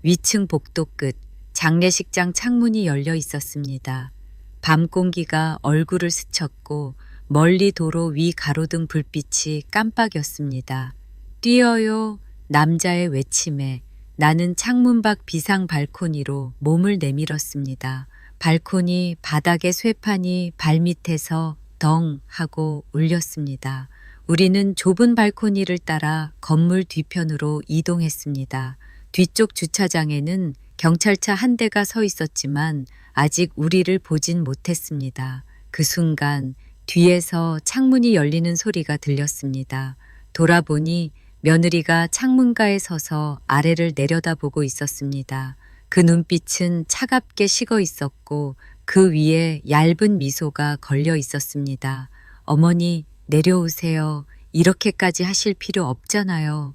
위층 복도 끝 장례식장 창문이 열려 있었습니다. 밤 공기가 얼굴을 스쳤고 멀리 도로 위 가로등 불빛이 깜빡였습니다. 뛰어요. 남자의 외침에 나는 창문 밖 비상 발코니로 몸을 내밀었습니다. 발코니 바닥의 쇠판이 발밑에서 덩 하고 울렸습니다. 우리는 좁은 발코니를 따라 건물 뒤편으로 이동했습니다. 뒤쪽 주차장에는 경찰차 한 대가 서 있었지만 아직 우리를 보진 못했습니다. 그 순간 뒤에서 창문이 열리는 소리가 들렸습니다. 돌아보니 며느리가 창문가에 서서 아래를 내려다보고 있었습니다. 그 눈빛은 차갑게 식어 있었고 그 위에 얇은 미소가 걸려 있었습니다. 어머니, 내려오세요. 이렇게까지 하실 필요 없잖아요.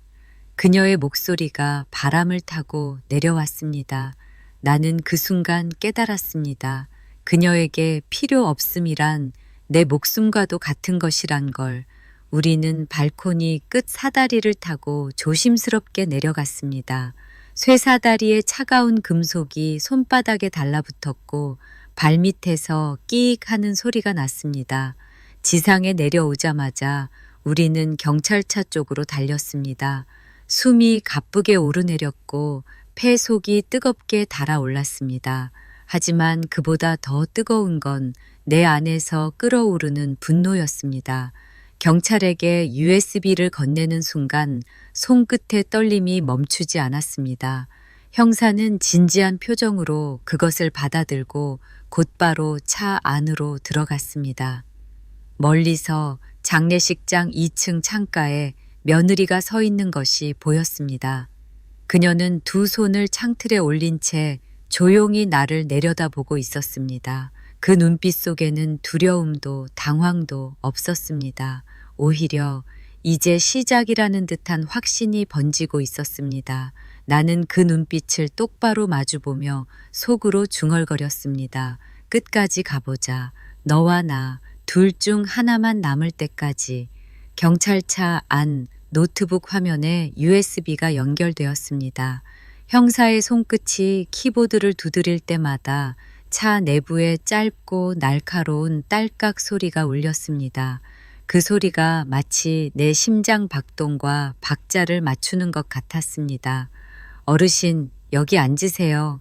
그녀의 목소리가 바람을 타고 내려왔습니다. 나는 그 순간 깨달았습니다. 그녀에게 필요 없음이란 내 목숨과도 같은 것이란 걸. 우리는 발코니 끝 사다리를 타고 조심스럽게 내려갔습니다. 쇠사다리의 차가운 금속이 손바닥에 달라붙었고 발밑에서 끼익 하는 소리가 났습니다. 지상에 내려오자마자 우리는 경찰차 쪽으로 달렸습니다. 숨이 가쁘게 오르내렸고 폐 속이 뜨겁게 달아올랐습니다. 하지만 그보다 더 뜨거운 건 내 안에서 끓어오르는 분노였습니다. 경찰에게 USB를 건네는 순간 손끝의 떨림이 멈추지 않았습니다. 형사는 진지한 표정으로 그것을 받아들고 곧바로 차 안으로 들어갔습니다. 멀리서 장례식장 2층 창가에 며느리가 서 있는 것이 보였습니다. 그녀는 두 손을 창틀에 올린 채 조용히 나를 내려다보고 있었습니다. 그 눈빛 속에는 두려움도 당황도 없었습니다. 오히려 이제 시작이라는 듯한 확신이 번지고 있었습니다. 나는 그 눈빛을 똑바로 마주보며 속으로 중얼거렸습니다. 끝까지 가보자. 너와 나 둘 중 하나만 남을 때까지. 경찰차 안 노트북 화면에 USB가 연결되었습니다. 형사의 손끝이 키보드를 두드릴 때마다 차 내부에 짧고 날카로운 딸깍 소리가 울렸습니다. 그 소리가 마치 내 심장 박동과 박자를 맞추는 것 같았습니다. 어르신, 여기 앉으세요.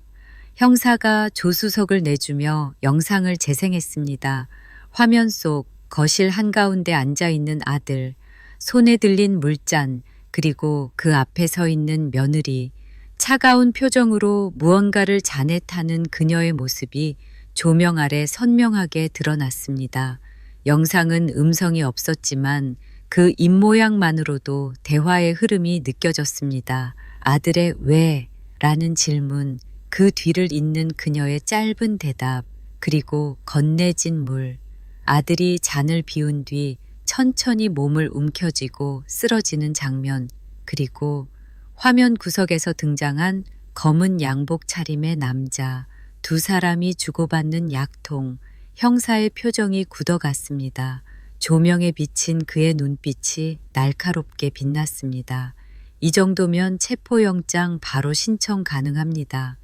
형사가 조수석을 내주며 영상을 재생했습니다. 화면 속 거실 한가운데 앉아있는 아들, 손에 들린 물잔, 그리고 그 앞에 서 있는 며느리, 차가운 표정으로 무언가를 자넷하는 그녀의 모습이 조명 아래 선명하게 드러났습니다. 영상은 음성이 없었지만 그 입모양만으로도 대화의 흐름이 느껴졌습니다. 아들의 왜? 라는 질문, 그 뒤를 잇는 그녀의 짧은 대답, 그리고 건네진 물. 아들이 잔을 비운 뒤 천천히 몸을 움켜쥐고 쓰러지는 장면, 그리고 화면 구석에서 등장한 검은 양복 차림의 남자, 두 사람이 주고받는 약통, 형사의 표정이 굳어갔습니다. 조명에 비친 그의 눈빛이 날카롭게 빛났습니다. 이 정도면 체포영장 바로 신청 가능합니다.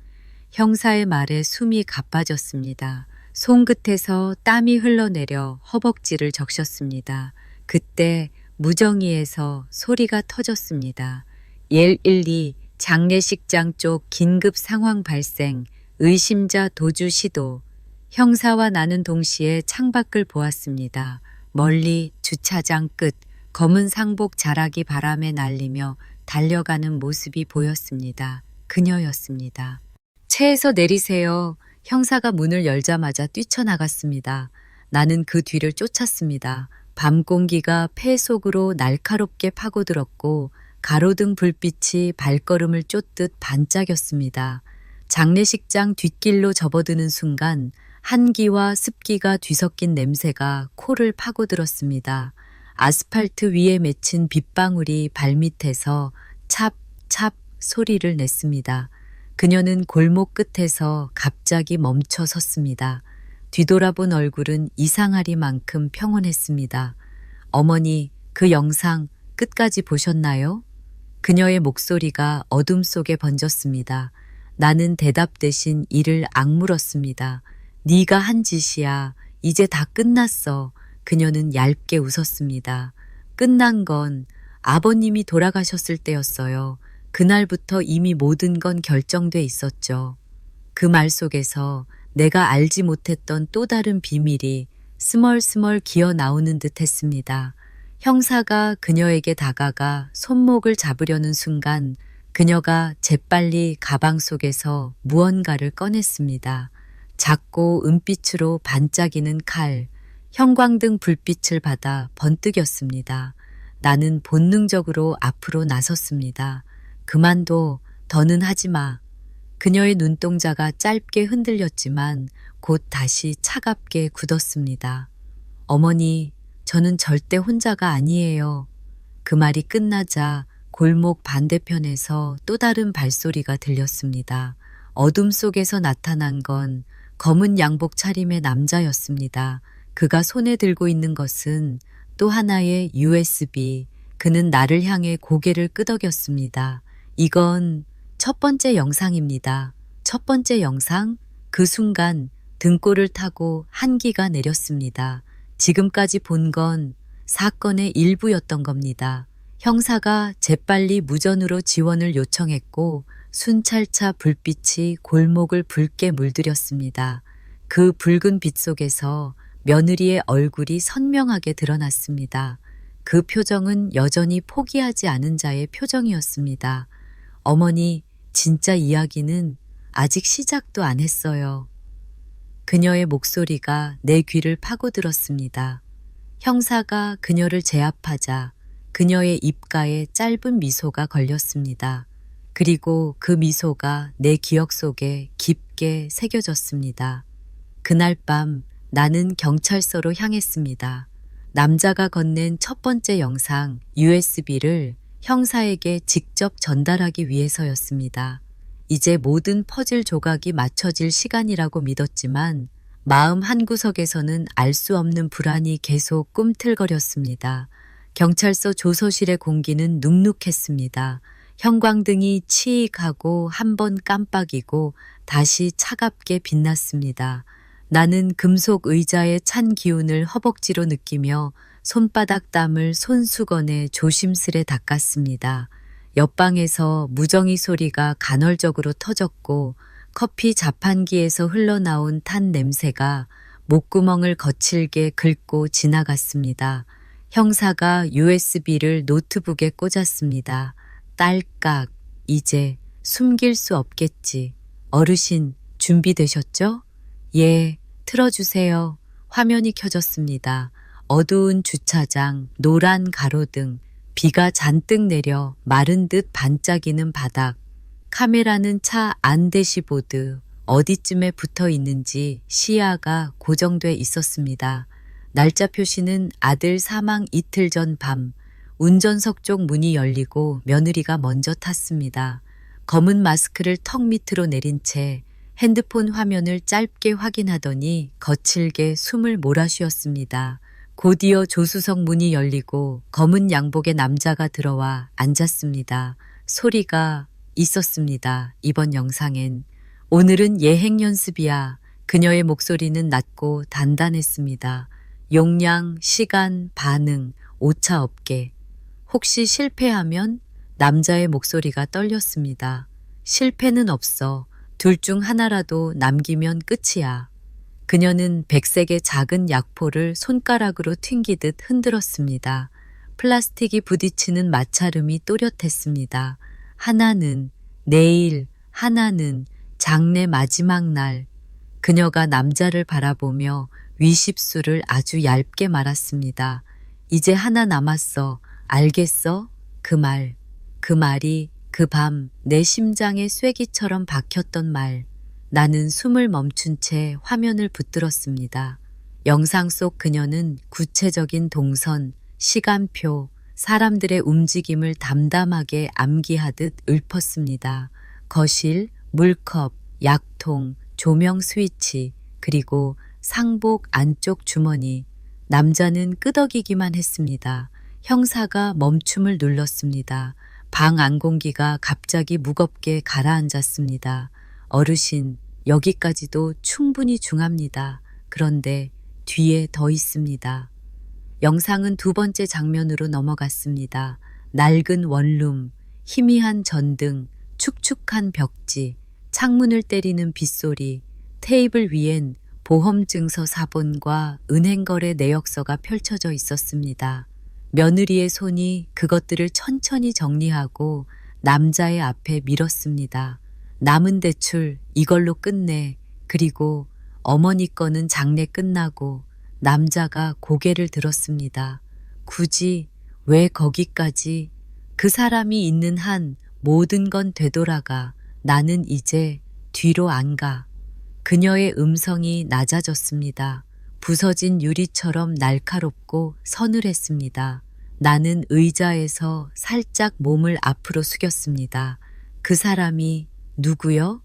형사의 말에 숨이 가빠졌습니다. 손끝에서 땀이 흘러내려 허벅지를 적셨습니다. 그때 무정위에서 소리가 터졌습니다. 112 장례식장 쪽 긴급 상황 발생, 의심자 도주 시도. 형사와 나는 동시에 창밖을 보았습니다. 멀리 주차장 끝 검은 상복 자락이 바람에 날리며 달려가는 모습이 보였습니다. 그녀였습니다. 차에서 내리세요. 형사가 문을 열자마자 뛰쳐나갔습니다. 나는 그 뒤를 쫓았습니다. 밤 공기가 폐 속으로 날카롭게 파고들었고 가로등 불빛이 발걸음을 쫓듯 반짝였습니다. 장례식장 뒷길로 접어드는 순간 한기와 습기가 뒤섞인 냄새가 코를 파고들었습니다. 아스팔트 위에 맺힌 빗방울이 발밑에서 찹찹 소리를 냈습니다. 그녀는 골목 끝에서 갑자기 멈춰 섰습니다. 뒤돌아본 얼굴은 이상하리만큼 평온했습니다. 어머니, 그 영상 끝까지 보셨나요? 그녀의 목소리가 어둠 속에 번졌습니다. 나는 대답 대신 이를 악물었습니다. 네가 한 짓이야. 이제 다 끝났어. 그녀는 얇게 웃었습니다. 끝난 건 아버님이 돌아가셨을 때였어요. 그날부터 이미 모든 건 결정돼 있었죠. 그 말 속에서 내가 알지 못했던 또 다른 비밀이 스멀스멀 기어 나오는 듯 했습니다. 형사가 그녀에게 다가가 손목을 잡으려는 순간 그녀가 재빨리 가방 속에서 무언가를 꺼냈습니다. 작고 은빛으로 반짝이는 칼, 형광등 불빛을 받아 번뜩였습니다. 나는 본능적으로 앞으로 나섰습니다. 그만둬, 더는 하지 마. 그녀의 눈동자가 짧게 흔들렸지만 곧 다시 차갑게 굳었습니다. 어머니, 저는 절대 혼자가 아니에요. 그 말이 끝나자 골목 반대편에서 또 다른 발소리가 들렸습니다. 어둠 속에서 나타난 건 검은 양복 차림의 남자였습니다. 그가 손에 들고 있는 것은 또 하나의 USB. 그는 나를 향해 고개를 끄덕였습니다. 이건 첫 번째 영상입니다. 첫 번째 영상? 그 순간 등골을 타고 한기가 내렸습니다. 지금까지 본 건 사건의 일부였던 겁니다. 형사가 재빨리 무전으로 지원을 요청했고 순찰차 불빛이 골목을 붉게 물들였습니다. 그 붉은 빛 속에서 며느리의 얼굴이 선명하게 드러났습니다. 그 표정은 여전히 포기하지 않은 자의 표정이었습니다. 어머니, 진짜 이야기는 아직 시작도 안 했어요. 그녀의 목소리가 내 귀를 파고들었습니다. 형사가 그녀를 제압하자 그녀의 입가에 짧은 미소가 걸렸습니다. 그리고 그 미소가 내 기억 속에 깊게 새겨졌습니다. 그날 밤 나는 경찰서로 향했습니다. 남자가 건넨 첫 번째 영상 USB를 형사에게 직접 전달하기 위해서였습니다. 이제 모든 퍼즐 조각이 맞춰질 시간이라고 믿었지만 마음 한구석에서는 알 수 없는 불안이 계속 꿈틀거렸습니다. 경찰서 조서실의 공기는 눅눅했습니다. 형광등이 치익하고 한 번 깜빡이고 다시 차갑게 빛났습니다. 나는 금속 의자의 찬 기운을 허벅지로 느끼며 손바닥 땀을 손수건에 조심스레 닦았습니다. 옆방에서 무정이 소리가 간헐적으로 터졌고 커피 자판기에서 흘러나온 탄 냄새가 목구멍을 거칠게 긁고 지나갔습니다. 형사가 USB를 노트북에 꽂았습니다. 딸깍, 이제 숨길 수 없겠지. 어르신, 준비되셨죠? 예, 틀어주세요. 화면이 켜졌습니다. 어두운 주차장, 노란 가로등, 비가 잔뜩 내려 마른 듯 반짝이는 바닥, 카메라는 차 안 대시보드, 어디쯤에 붙어 있는지 시야가 고정돼 있었습니다. 날짜 표시는 아들 사망 이틀 전 밤, 운전석 쪽 문이 열리고 며느리가 먼저 탔습니다. 검은 마스크를 턱 밑으로 내린 채 핸드폰 화면을 짧게 확인하더니 거칠게 숨을 몰아쉬었습니다. 곧이어 조수석 문이 열리고 검은 양복의 남자가 들어와 앉았습니다. 소리가 있었습니다. 이번 영상엔. 오늘은 예행 연습이야. 그녀의 목소리는 낮고 단단했습니다. 용량, 시간, 반응, 오차 없게. 혹시 실패하면? 남자의 목소리가 떨렸습니다. 실패는 없어. 둘 중 하나라도 남기면 끝이야. 그녀는 백색의 작은 약포를 손가락으로 튕기듯 흔들었습니다. 플라스틱이 부딪히는 마찰음이 또렷했습니다. 하나는 내일, 하나는 장례 마지막 날. 그녀가 남자를 바라보며 위십수를 아주 얇게 말았습니다. 이제 하나 남았어. 알겠어? 그 말이 그 밤 내 심장에 쐐기처럼 박혔던 말. 나는 숨을 멈춘 채 화면을 붙들었습니다. 영상 속 그녀는 구체적인 동선, 시간표, 사람들의 움직임을 담담하게 암기하듯 읊었습니다. 거실, 물컵, 약통, 조명 스위치, 그리고 상복 안쪽 주머니. 남자는 끄덕이기만 했습니다. 형사가 멈춤을 눌렀습니다. 방 안공기가 갑자기 무겁게 가라앉았습니다. 어르신, 여기까지도 충분히 중합니다. 그런데 뒤에 더 있습니다. 영상은 두 번째 장면으로 넘어갔습니다. 낡은 원룸, 희미한 전등, 축축한 벽지, 창문을 때리는 빗소리, 테이블 위엔 보험증서 사본과 은행거래 내역서가 펼쳐져 있었습니다. 며느리의 손이 그것들을 천천히 정리하고 남자의 앞에 밀었습니다. 남은 대출 이걸로 끝내. 그리고 어머니 거는 장례 끝나고. 남자가 고개를 들었습니다. 굳이 왜 거기까지? 그 사람이 있는 한 모든 건 되돌아가. 나는 이제 뒤로 안 가. 그녀의 음성이 낮아졌습니다. 부서진 유리처럼 날카롭고 서늘했습니다. 나는 의자에서 살짝 몸을 앞으로 숙였습니다. 그 사람이 누구요?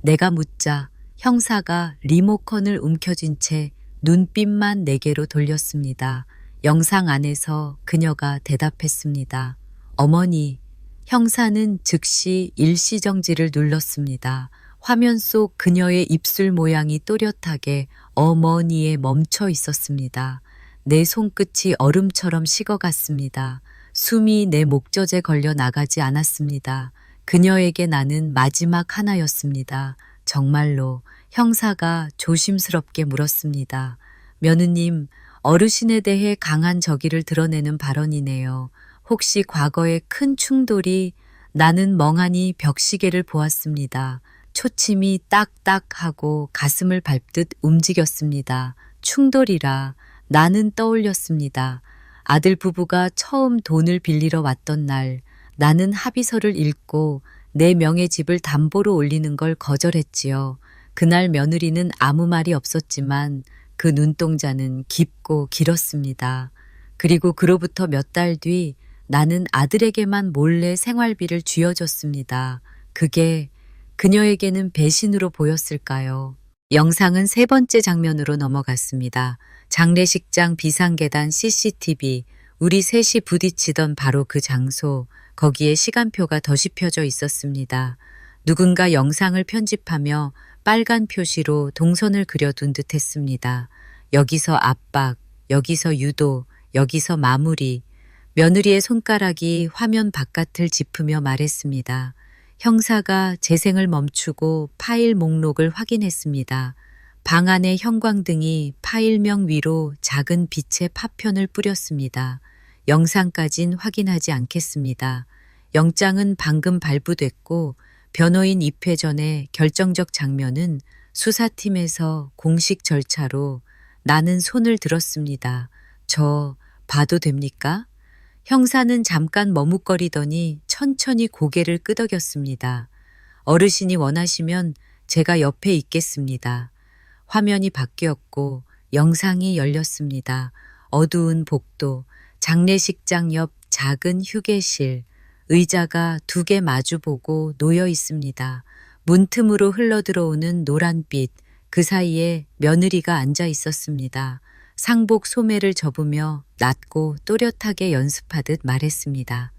내가 묻자 형사가 리모컨을 움켜쥔 채 눈빛만 내게로 돌렸습니다. 영상 안에서 그녀가 대답했습니다. 어머니. 형사는 즉시 일시정지를 눌렀습니다. 화면 속 그녀의 입술 모양이 또렷하게 어머니에 멈춰 있었습니다. 내 손끝이 얼음처럼 식어갔습니다. 숨이 내 목젖에 걸려 나가지 않았습니다. 그녀에게 나는 마지막 하나였습니다. 정말로. 형사가 조심스럽게 물었습니다. 며느님, 어르신에 대해 강한 적의를 드러내는 발언이네요. 혹시 과거에 큰 충돌이? 나는 멍하니 벽시계를 보았습니다. 초침이 딱딱하고 가슴을 밟듯 움직였습니다. 충돌이라. 나는 떠올렸습니다. 아들 부부가 처음 돈을 빌리러 왔던 날, 나는 합의서를 읽고 내 명의 집을 담보로 올리는 걸 거절했지요. 그날 며느리는 아무 말이 없었지만 그 눈동자는 깊고 길었습니다. 그리고 그로부터 몇 달 뒤 나는 아들에게만 몰래 생활비를 쥐어줬습니다. 그게 그녀에게는 배신으로 보였을까요? 영상은 세 번째 장면으로 넘어갔습니다. 장례식장 비상계단 CCTV, 우리 셋이 부딪히던 바로 그 장소, 거기에 시간표가 덧입혀져 있었습니다. 누군가 영상을 편집하며 빨간 표시로 동선을 그려둔 듯 했습니다. 여기서 압박, 여기서 유도, 여기서 마무리. 며느리의 손가락이 화면 바깥을 짚으며 말했습니다. 형사가 재생을 멈추고 파일 목록을 확인했습니다. 방 안의 형광등이 파일명 위로 작은 빛의 파편을 뿌렸습니다. 영상까진 확인하지 않겠습니다. 영장은 방금 발부됐고 변호인 입회 전에 결정적 장면은 수사팀에서 공식 절차로 나는 손을 들었습니다. 저 봐도 됩니까? 형사는 잠깐 머뭇거리더니 천천히 고개를 끄덕였습니다. 어르신이 원하시면 제가 옆에 있겠습니다. 화면이 바뀌었고 영상이 열렸습니다. 어두운 복도, 장례식장 옆 작은 휴게실, 의자가 두 개 마주보고 놓여 있습니다. 문틈으로 흘러들어오는 노란빛, 그 사이에 며느리가 앉아 있었습니다. 상복 소매를 접으며 낮고 또렷하게 연습하듯 말했습니다.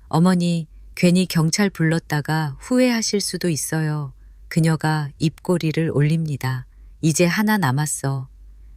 어머니, 괜히 경찰 불렀다가 후회하실 수도 있어요. 그녀가 입꼬리를 올립니다. 이제 하나 남았어.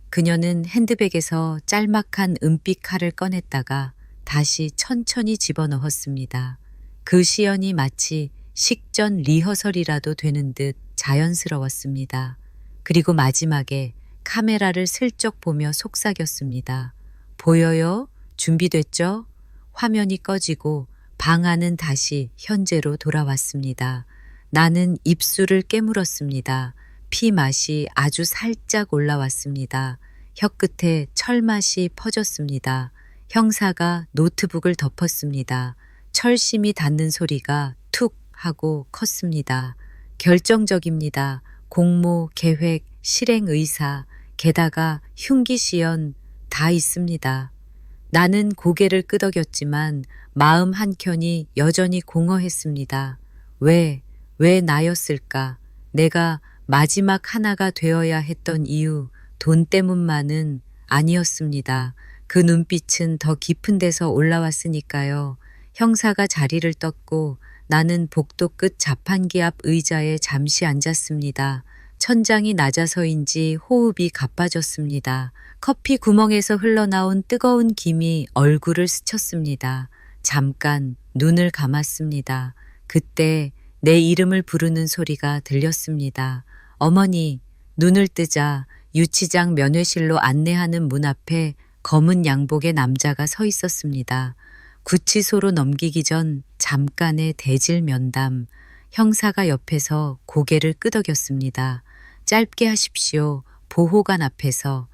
그녀는 핸드백에서 짤막한 은빛 칼을 꺼냈다가 다시 천천히 집어넣었습니다. 그 시연이 마치 식전 리허설이라도 되는 듯 자연스러웠습니다. 그리고 마지막에 카메라를 슬쩍 보며 속삭였습니다. 보여요? 준비됐죠? 화면이 꺼지고 방 안은 다시 현재로 돌아왔습니다. 나는 입술을 깨물었습니다. 피 맛이 아주 살짝 올라왔습니다. 혀끝에 철맛이 퍼졌습니다. 형사가 노트북을 덮었습니다. 철심이 닿는 소리가 툭 하고 컸습니다. 결정적입니다. 공모, 계획, 실행 의사, 게다가 흉기 시연 다 있습니다. 나는 고개를 끄덕였지만 마음 한켠이 여전히 공허했습니다. 왜 나였을까? 내가 마지막 하나가 되어야 했던 이유, 돈 때문만은 아니었습니다. 그 눈빛은 더 깊은 데서 올라왔으니까요. 형사가 자리를 떴고 나는 복도 끝 자판기 앞 의자에 잠시 앉았습니다. 천장이 낮아서인지 호흡이 가빠졌습니다. 커피 구멍에서 흘러나온 뜨거운 김이 얼굴을 스쳤습니다. 잠깐 눈을 감았습니다. 그때 내 이름을 부르는 소리가 들렸습니다. 어머니, 눈을 뜨자 유치장 면회실로 안내하는 문 앞에 검은 양복의 남자가 서 있었습니다. 구치소로 넘기기 전 잠깐의 대질 면담. 형사가 옆에서 고개를 끄덕였습니다. 짧게 하십시오. 보호관 앞에서.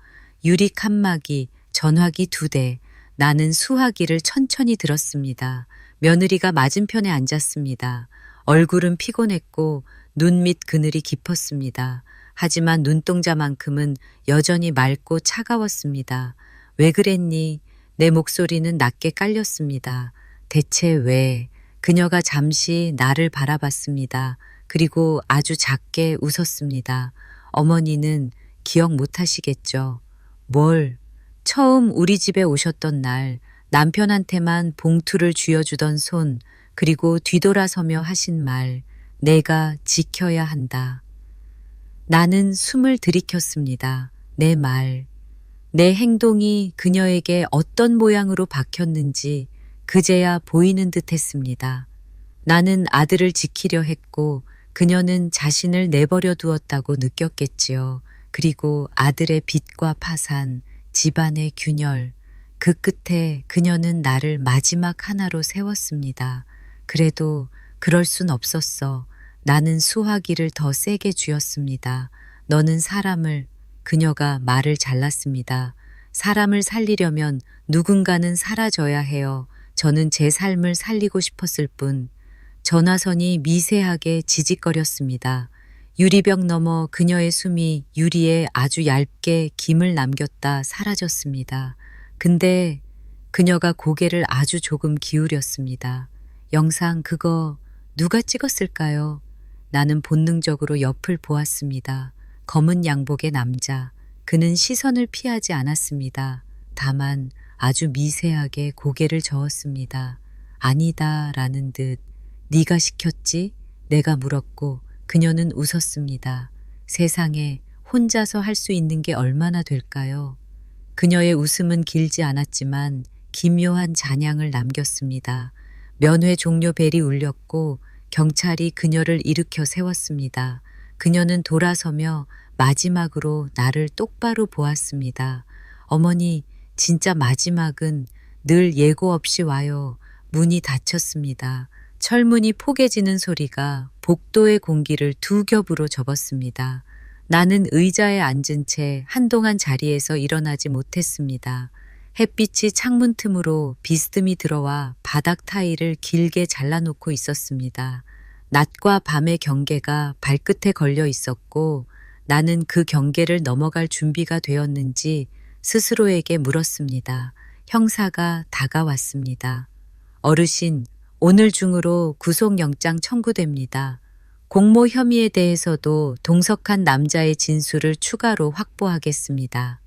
유리 칸막이, 전화기 2대. 나는 수화기를 천천히 들었습니다. 며느리가 맞은편에 앉았습니다. 얼굴은 피곤했고 눈 밑 그늘이 깊었습니다. 하지만 눈동자만큼은 여전히 맑고 차가웠습니다. 왜 그랬니? 내 목소리는 낮게 깔렸습니다. 대체 왜? 그녀가 잠시 나를 바라봤습니다. 그리고 아주 작게 웃었습니다. 어머니는 기억 못 하시겠죠? 뭘? 처음 우리 집에 오셨던 날 남편한테만 봉투를 쥐어주던 손, 그리고 뒤돌아서며 하신 말, 내가 지켜야 한다. 나는 숨을 들이켰습니다. 내 말, 내 행동이 그녀에게 어떤 모양으로 박혔는지 그제야 보이는 듯 했습니다. 나는 아들을 지키려 했고 그녀는 자신을 내버려 두었다고 느꼈겠지요. 그리고 아들의 빚과 파산, 집안의 균열, 그 끝에 그녀는 나를 마지막 하나로 세웠습니다. 그래도 그럴 순 없었어. 나는 수화기를 더 세게 쥐었습니다. 너는 사람을, 그녀가 말을 잘랐습니다. 사람을 살리려면 누군가는 사라져야 해요. 저는 제 삶을 살리고 싶었을 뿐. 전화선이 미세하게 지직거렸습니다. 유리벽 너머 그녀의 숨이 유리에 아주 얇게 김을 남겼다 사라졌습니다. 근데 그녀가 고개를 아주 조금 기울였습니다. 영상 그거 누가 찍었을까요? 나는 본능적으로 옆을 보았습니다. 검은 양복의 남자. 그는 시선을 피하지 않았습니다. 다만 아주 미세하게 고개를 저었습니다. 아니다라는 듯. 네가 시켰지? 내가 물었고 그녀는 웃었습니다. 세상에 혼자서 할 수 있는 게 얼마나 될까요? 그녀의 웃음은 길지 않았지만 기묘한 잔향을 남겼습니다. 면회 종료 벨이 울렸고 경찰이 그녀를 일으켜 세웠습니다. 그녀는 돌아서며 마지막으로 나를 똑바로 보았습니다. 어머니, 진짜 마지막은 늘 예고 없이 와요. 문이 닫혔습니다. 철문이 포개지는 소리가 복도의 공기를 두 겹으로 접었습니다. 나는 의자에 앉은 채 한동안 자리에서 일어나지 못했습니다. 햇빛이 창문 틈으로 비스듬히 들어와 바닥 타일을 길게 잘라놓고 있었습니다. 낮과 밤의 경계가 발끝에 걸려 있었고 나는 그 경계를 넘어갈 준비가 되었는지 스스로에게 물었습니다. 형사가 다가왔습니다. 어르신, 오늘 중으로 구속영장 청구됩니다. 공모 혐의에 대해서도 동석한 남자의 진술을 추가로 확보하겠습니다.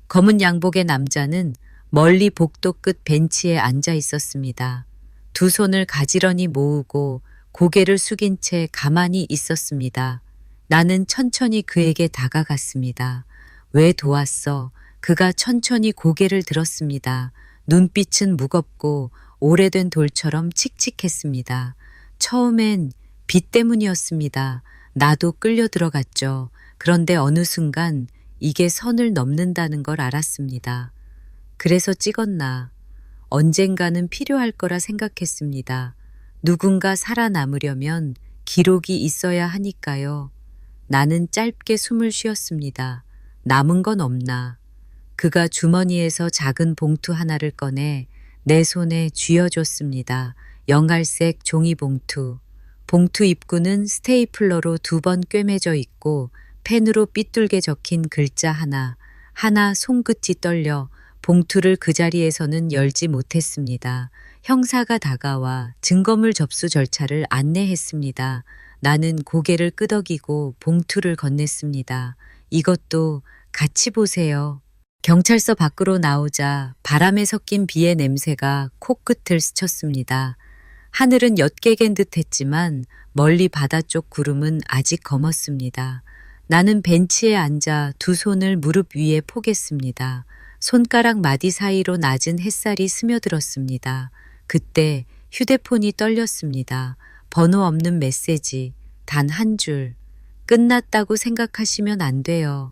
검은 양복의 남자는 멀리 복도 끝 벤치에 앉아 있었습니다. 두 손을 가지런히 모으고 고개를 숙인 채 가만히 있었습니다. 나는 천천히 그에게 다가갔습니다. 왜 도왔어? 그가 천천히 고개를 들었습니다. 눈빛은 무겁고 오래된 돌처럼 칙칙했습니다. 처음엔 빚 때문이었습니다. 나도 끌려 들어갔죠. 그런데 어느 순간 이게 선을 넘는다는 걸 알았습니다. 그래서 찍었나. 언젠가는 필요할 거라 생각했습니다. 누군가 살아남으려면 기록이 있어야 하니까요. 나는 짧게 숨을 쉬었습니다. 남은 건 없나. 그가 주머니에서 작은 봉투 하나를 꺼내 내 손에 쥐어줬습니다. 영갈색 종이봉투. 봉투 입구는 스테이플러로 2번 꿰매져 있고 펜으로 삐뚤게 적힌 글자 하나 손끝이 떨려 봉투를 그 자리에서는 열지 못했습니다. 형사가 다가와 증거물 접수 절차를 안내했습니다. 나는 고개를 끄덕이고 봉투를 건넸습니다. 이것도 같이 보세요. 경찰서 밖으로 나오자 바람에 섞인 비의 냄새가 코끝을 스쳤습니다. 하늘은 옅게 듯 했지만 멀리 바다 쪽 구름은 아직 검었습니다. 나는 벤치에 앉아 두 손을 무릎 위에 포겠습니다. 손가락 마디 사이로 낮은 햇살이 스며들었습니다. 그때 휴대폰이 떨렸습니다. 번호 없는 메시지, 단 한 줄. 끝났다고 생각하시면 안 돼요.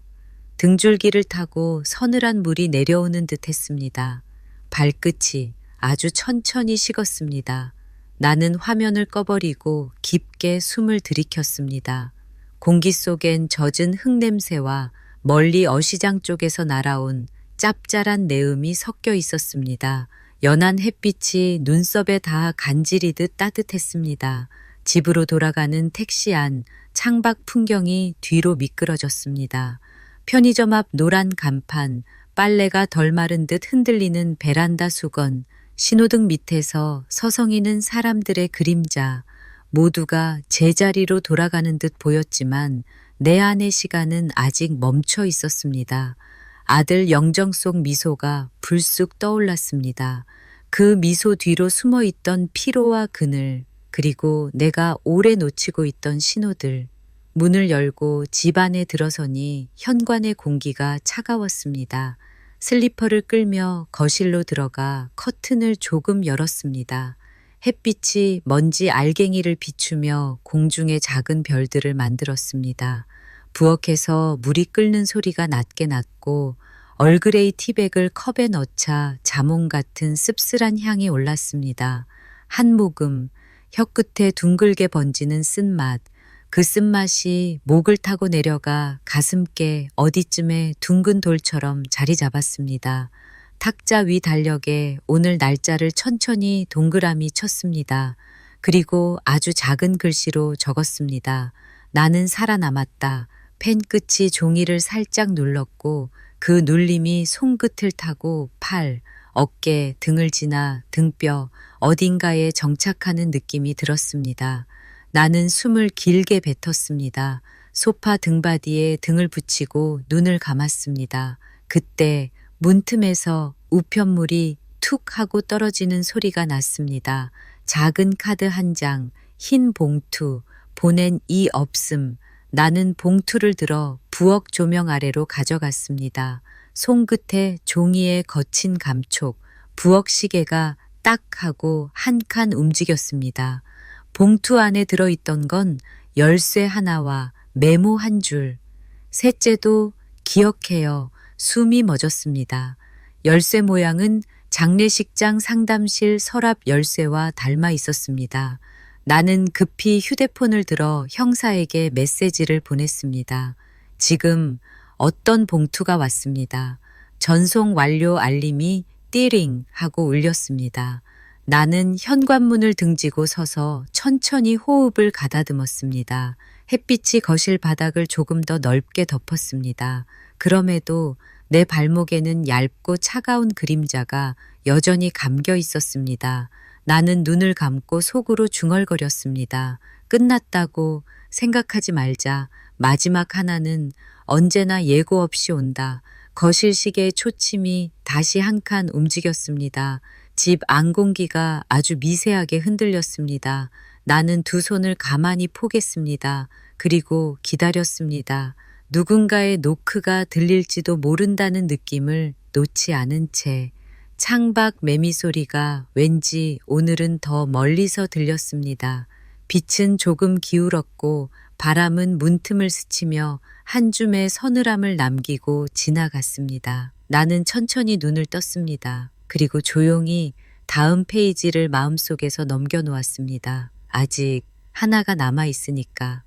등줄기를 타고 서늘한 물이 내려오는 듯 했습니다. 발끝이 아주 천천히 식었습니다. 나는 화면을 꺼버리고 깊게 숨을 들이켰습니다. 공기 속엔 젖은 흙냄새와 멀리 어시장 쪽에서 날아온 짭짤한 내음이 섞여 있었습니다. 연한 햇빛이 눈썹에 닿아 간지리듯 따뜻했습니다. 집으로 돌아가는 택시 안 창밖 풍경이 뒤로 미끄러졌습니다. 편의점 앞 노란 간판, 빨래가 덜 마른 듯 흔들리는 베란다 수건, 신호등 밑에서 서성이는 사람들의 그림자, 모두가 제자리로 돌아가는 듯 보였지만 내 안의 시간은 아직 멈춰 있었습니다. 아들 영정 속 미소가 불쑥 떠올랐습니다. 그 미소 뒤로 숨어 있던 피로와 그늘, 그리고 내가 오래 놓치고 있던 신호들. 문을 열고 집 안에 들어서니 현관의 공기가 차가웠습니다. 슬리퍼를 끌며 거실로 들어가 커튼을 조금 열었습니다. 햇빛이 먼지 알갱이를 비추며 공중의 작은 별들을 만들었습니다. 부엌에서 물이 끓는 소리가 낮게 났고 얼그레이 티백을 컵에 넣자 자몽 같은 씁쓸한 향이 올랐습니다. 한 모금, 혀끝에 둥글게 번지는 쓴맛, 그 쓴맛이 목을 타고 내려가 가슴께 어디쯤에 둥근 돌처럼 자리 잡았습니다. 탁자 위 달력에 오늘 날짜를 천천히 동그라미 쳤습니다. 그리고 아주 작은 글씨로 적었습니다. 나는 살아남았다. 펜 끝이 종이를 살짝 눌렀고 그 눌림이 손끝을 타고 팔, 어깨, 등을 지나 등뼈 어딘가에 정착하는 느낌이 들었습니다. 나는 숨을 길게 뱉었습니다. 소파 등받이에 등을 붙이고 눈을 감았습니다. 그때 문틈에서 우편물이 툭 하고 떨어지는 소리가 났습니다. 작은 카드 한 장, 흰 봉투, 보낸 이 없음. 나는 봉투를 들어 부엌 조명 아래로 가져갔습니다. 손끝에 종이의 거친 감촉, 부엌 시계가 딱 하고 한 칸 움직였습니다. 봉투 안에 들어있던 건 열쇠 하나와 메모 한 줄. 셋째도 기억해요. 숨이 멎었습니다. 열쇠 모양은 장례식장 상담실 서랍 열쇠와 닮아 있었습니다. 나는 급히 휴대폰을 들어 형사에게 메시지를 보냈습니다. 지금 어떤 봉투가 왔습니다. 전송 완료 알림이 띠링 하고 울렸습니다. 나는 현관문을 등지고 서서 천천히 호흡을 가다듬었습니다. 햇빛이 거실 바닥을 조금 더 넓게 덮었습니다. 그럼에도 내 발목에는 얇고 차가운 그림자가 여전히 감겨 있었습니다. 나는 눈을 감고 속으로 중얼거렸습니다. 끝났다고 생각하지 말자. 마지막 하나는 언제나 예고 없이 온다. 거실 시계의 초침이 다시 한 칸 움직였습니다. 집 안 공기가 아주 미세하게 흔들렸습니다. 나는 두 손을 가만히 포겠습니다. 그리고 기다렸습니다. 누군가의 노크가 들릴지도 모른다는 느낌을 놓지 않은 채 창밖 매미 소리가 왠지 오늘은 더 멀리서 들렸습니다. 빛은 조금 기울었고 바람은 문틈을 스치며 한 줌의 서늘함을 남기고 지나갔습니다. 나는 천천히 눈을 떴습니다. 그리고 조용히 다음 페이지를 마음속에서 넘겨놓았습니다. 아직 하나가 남아 있으니까.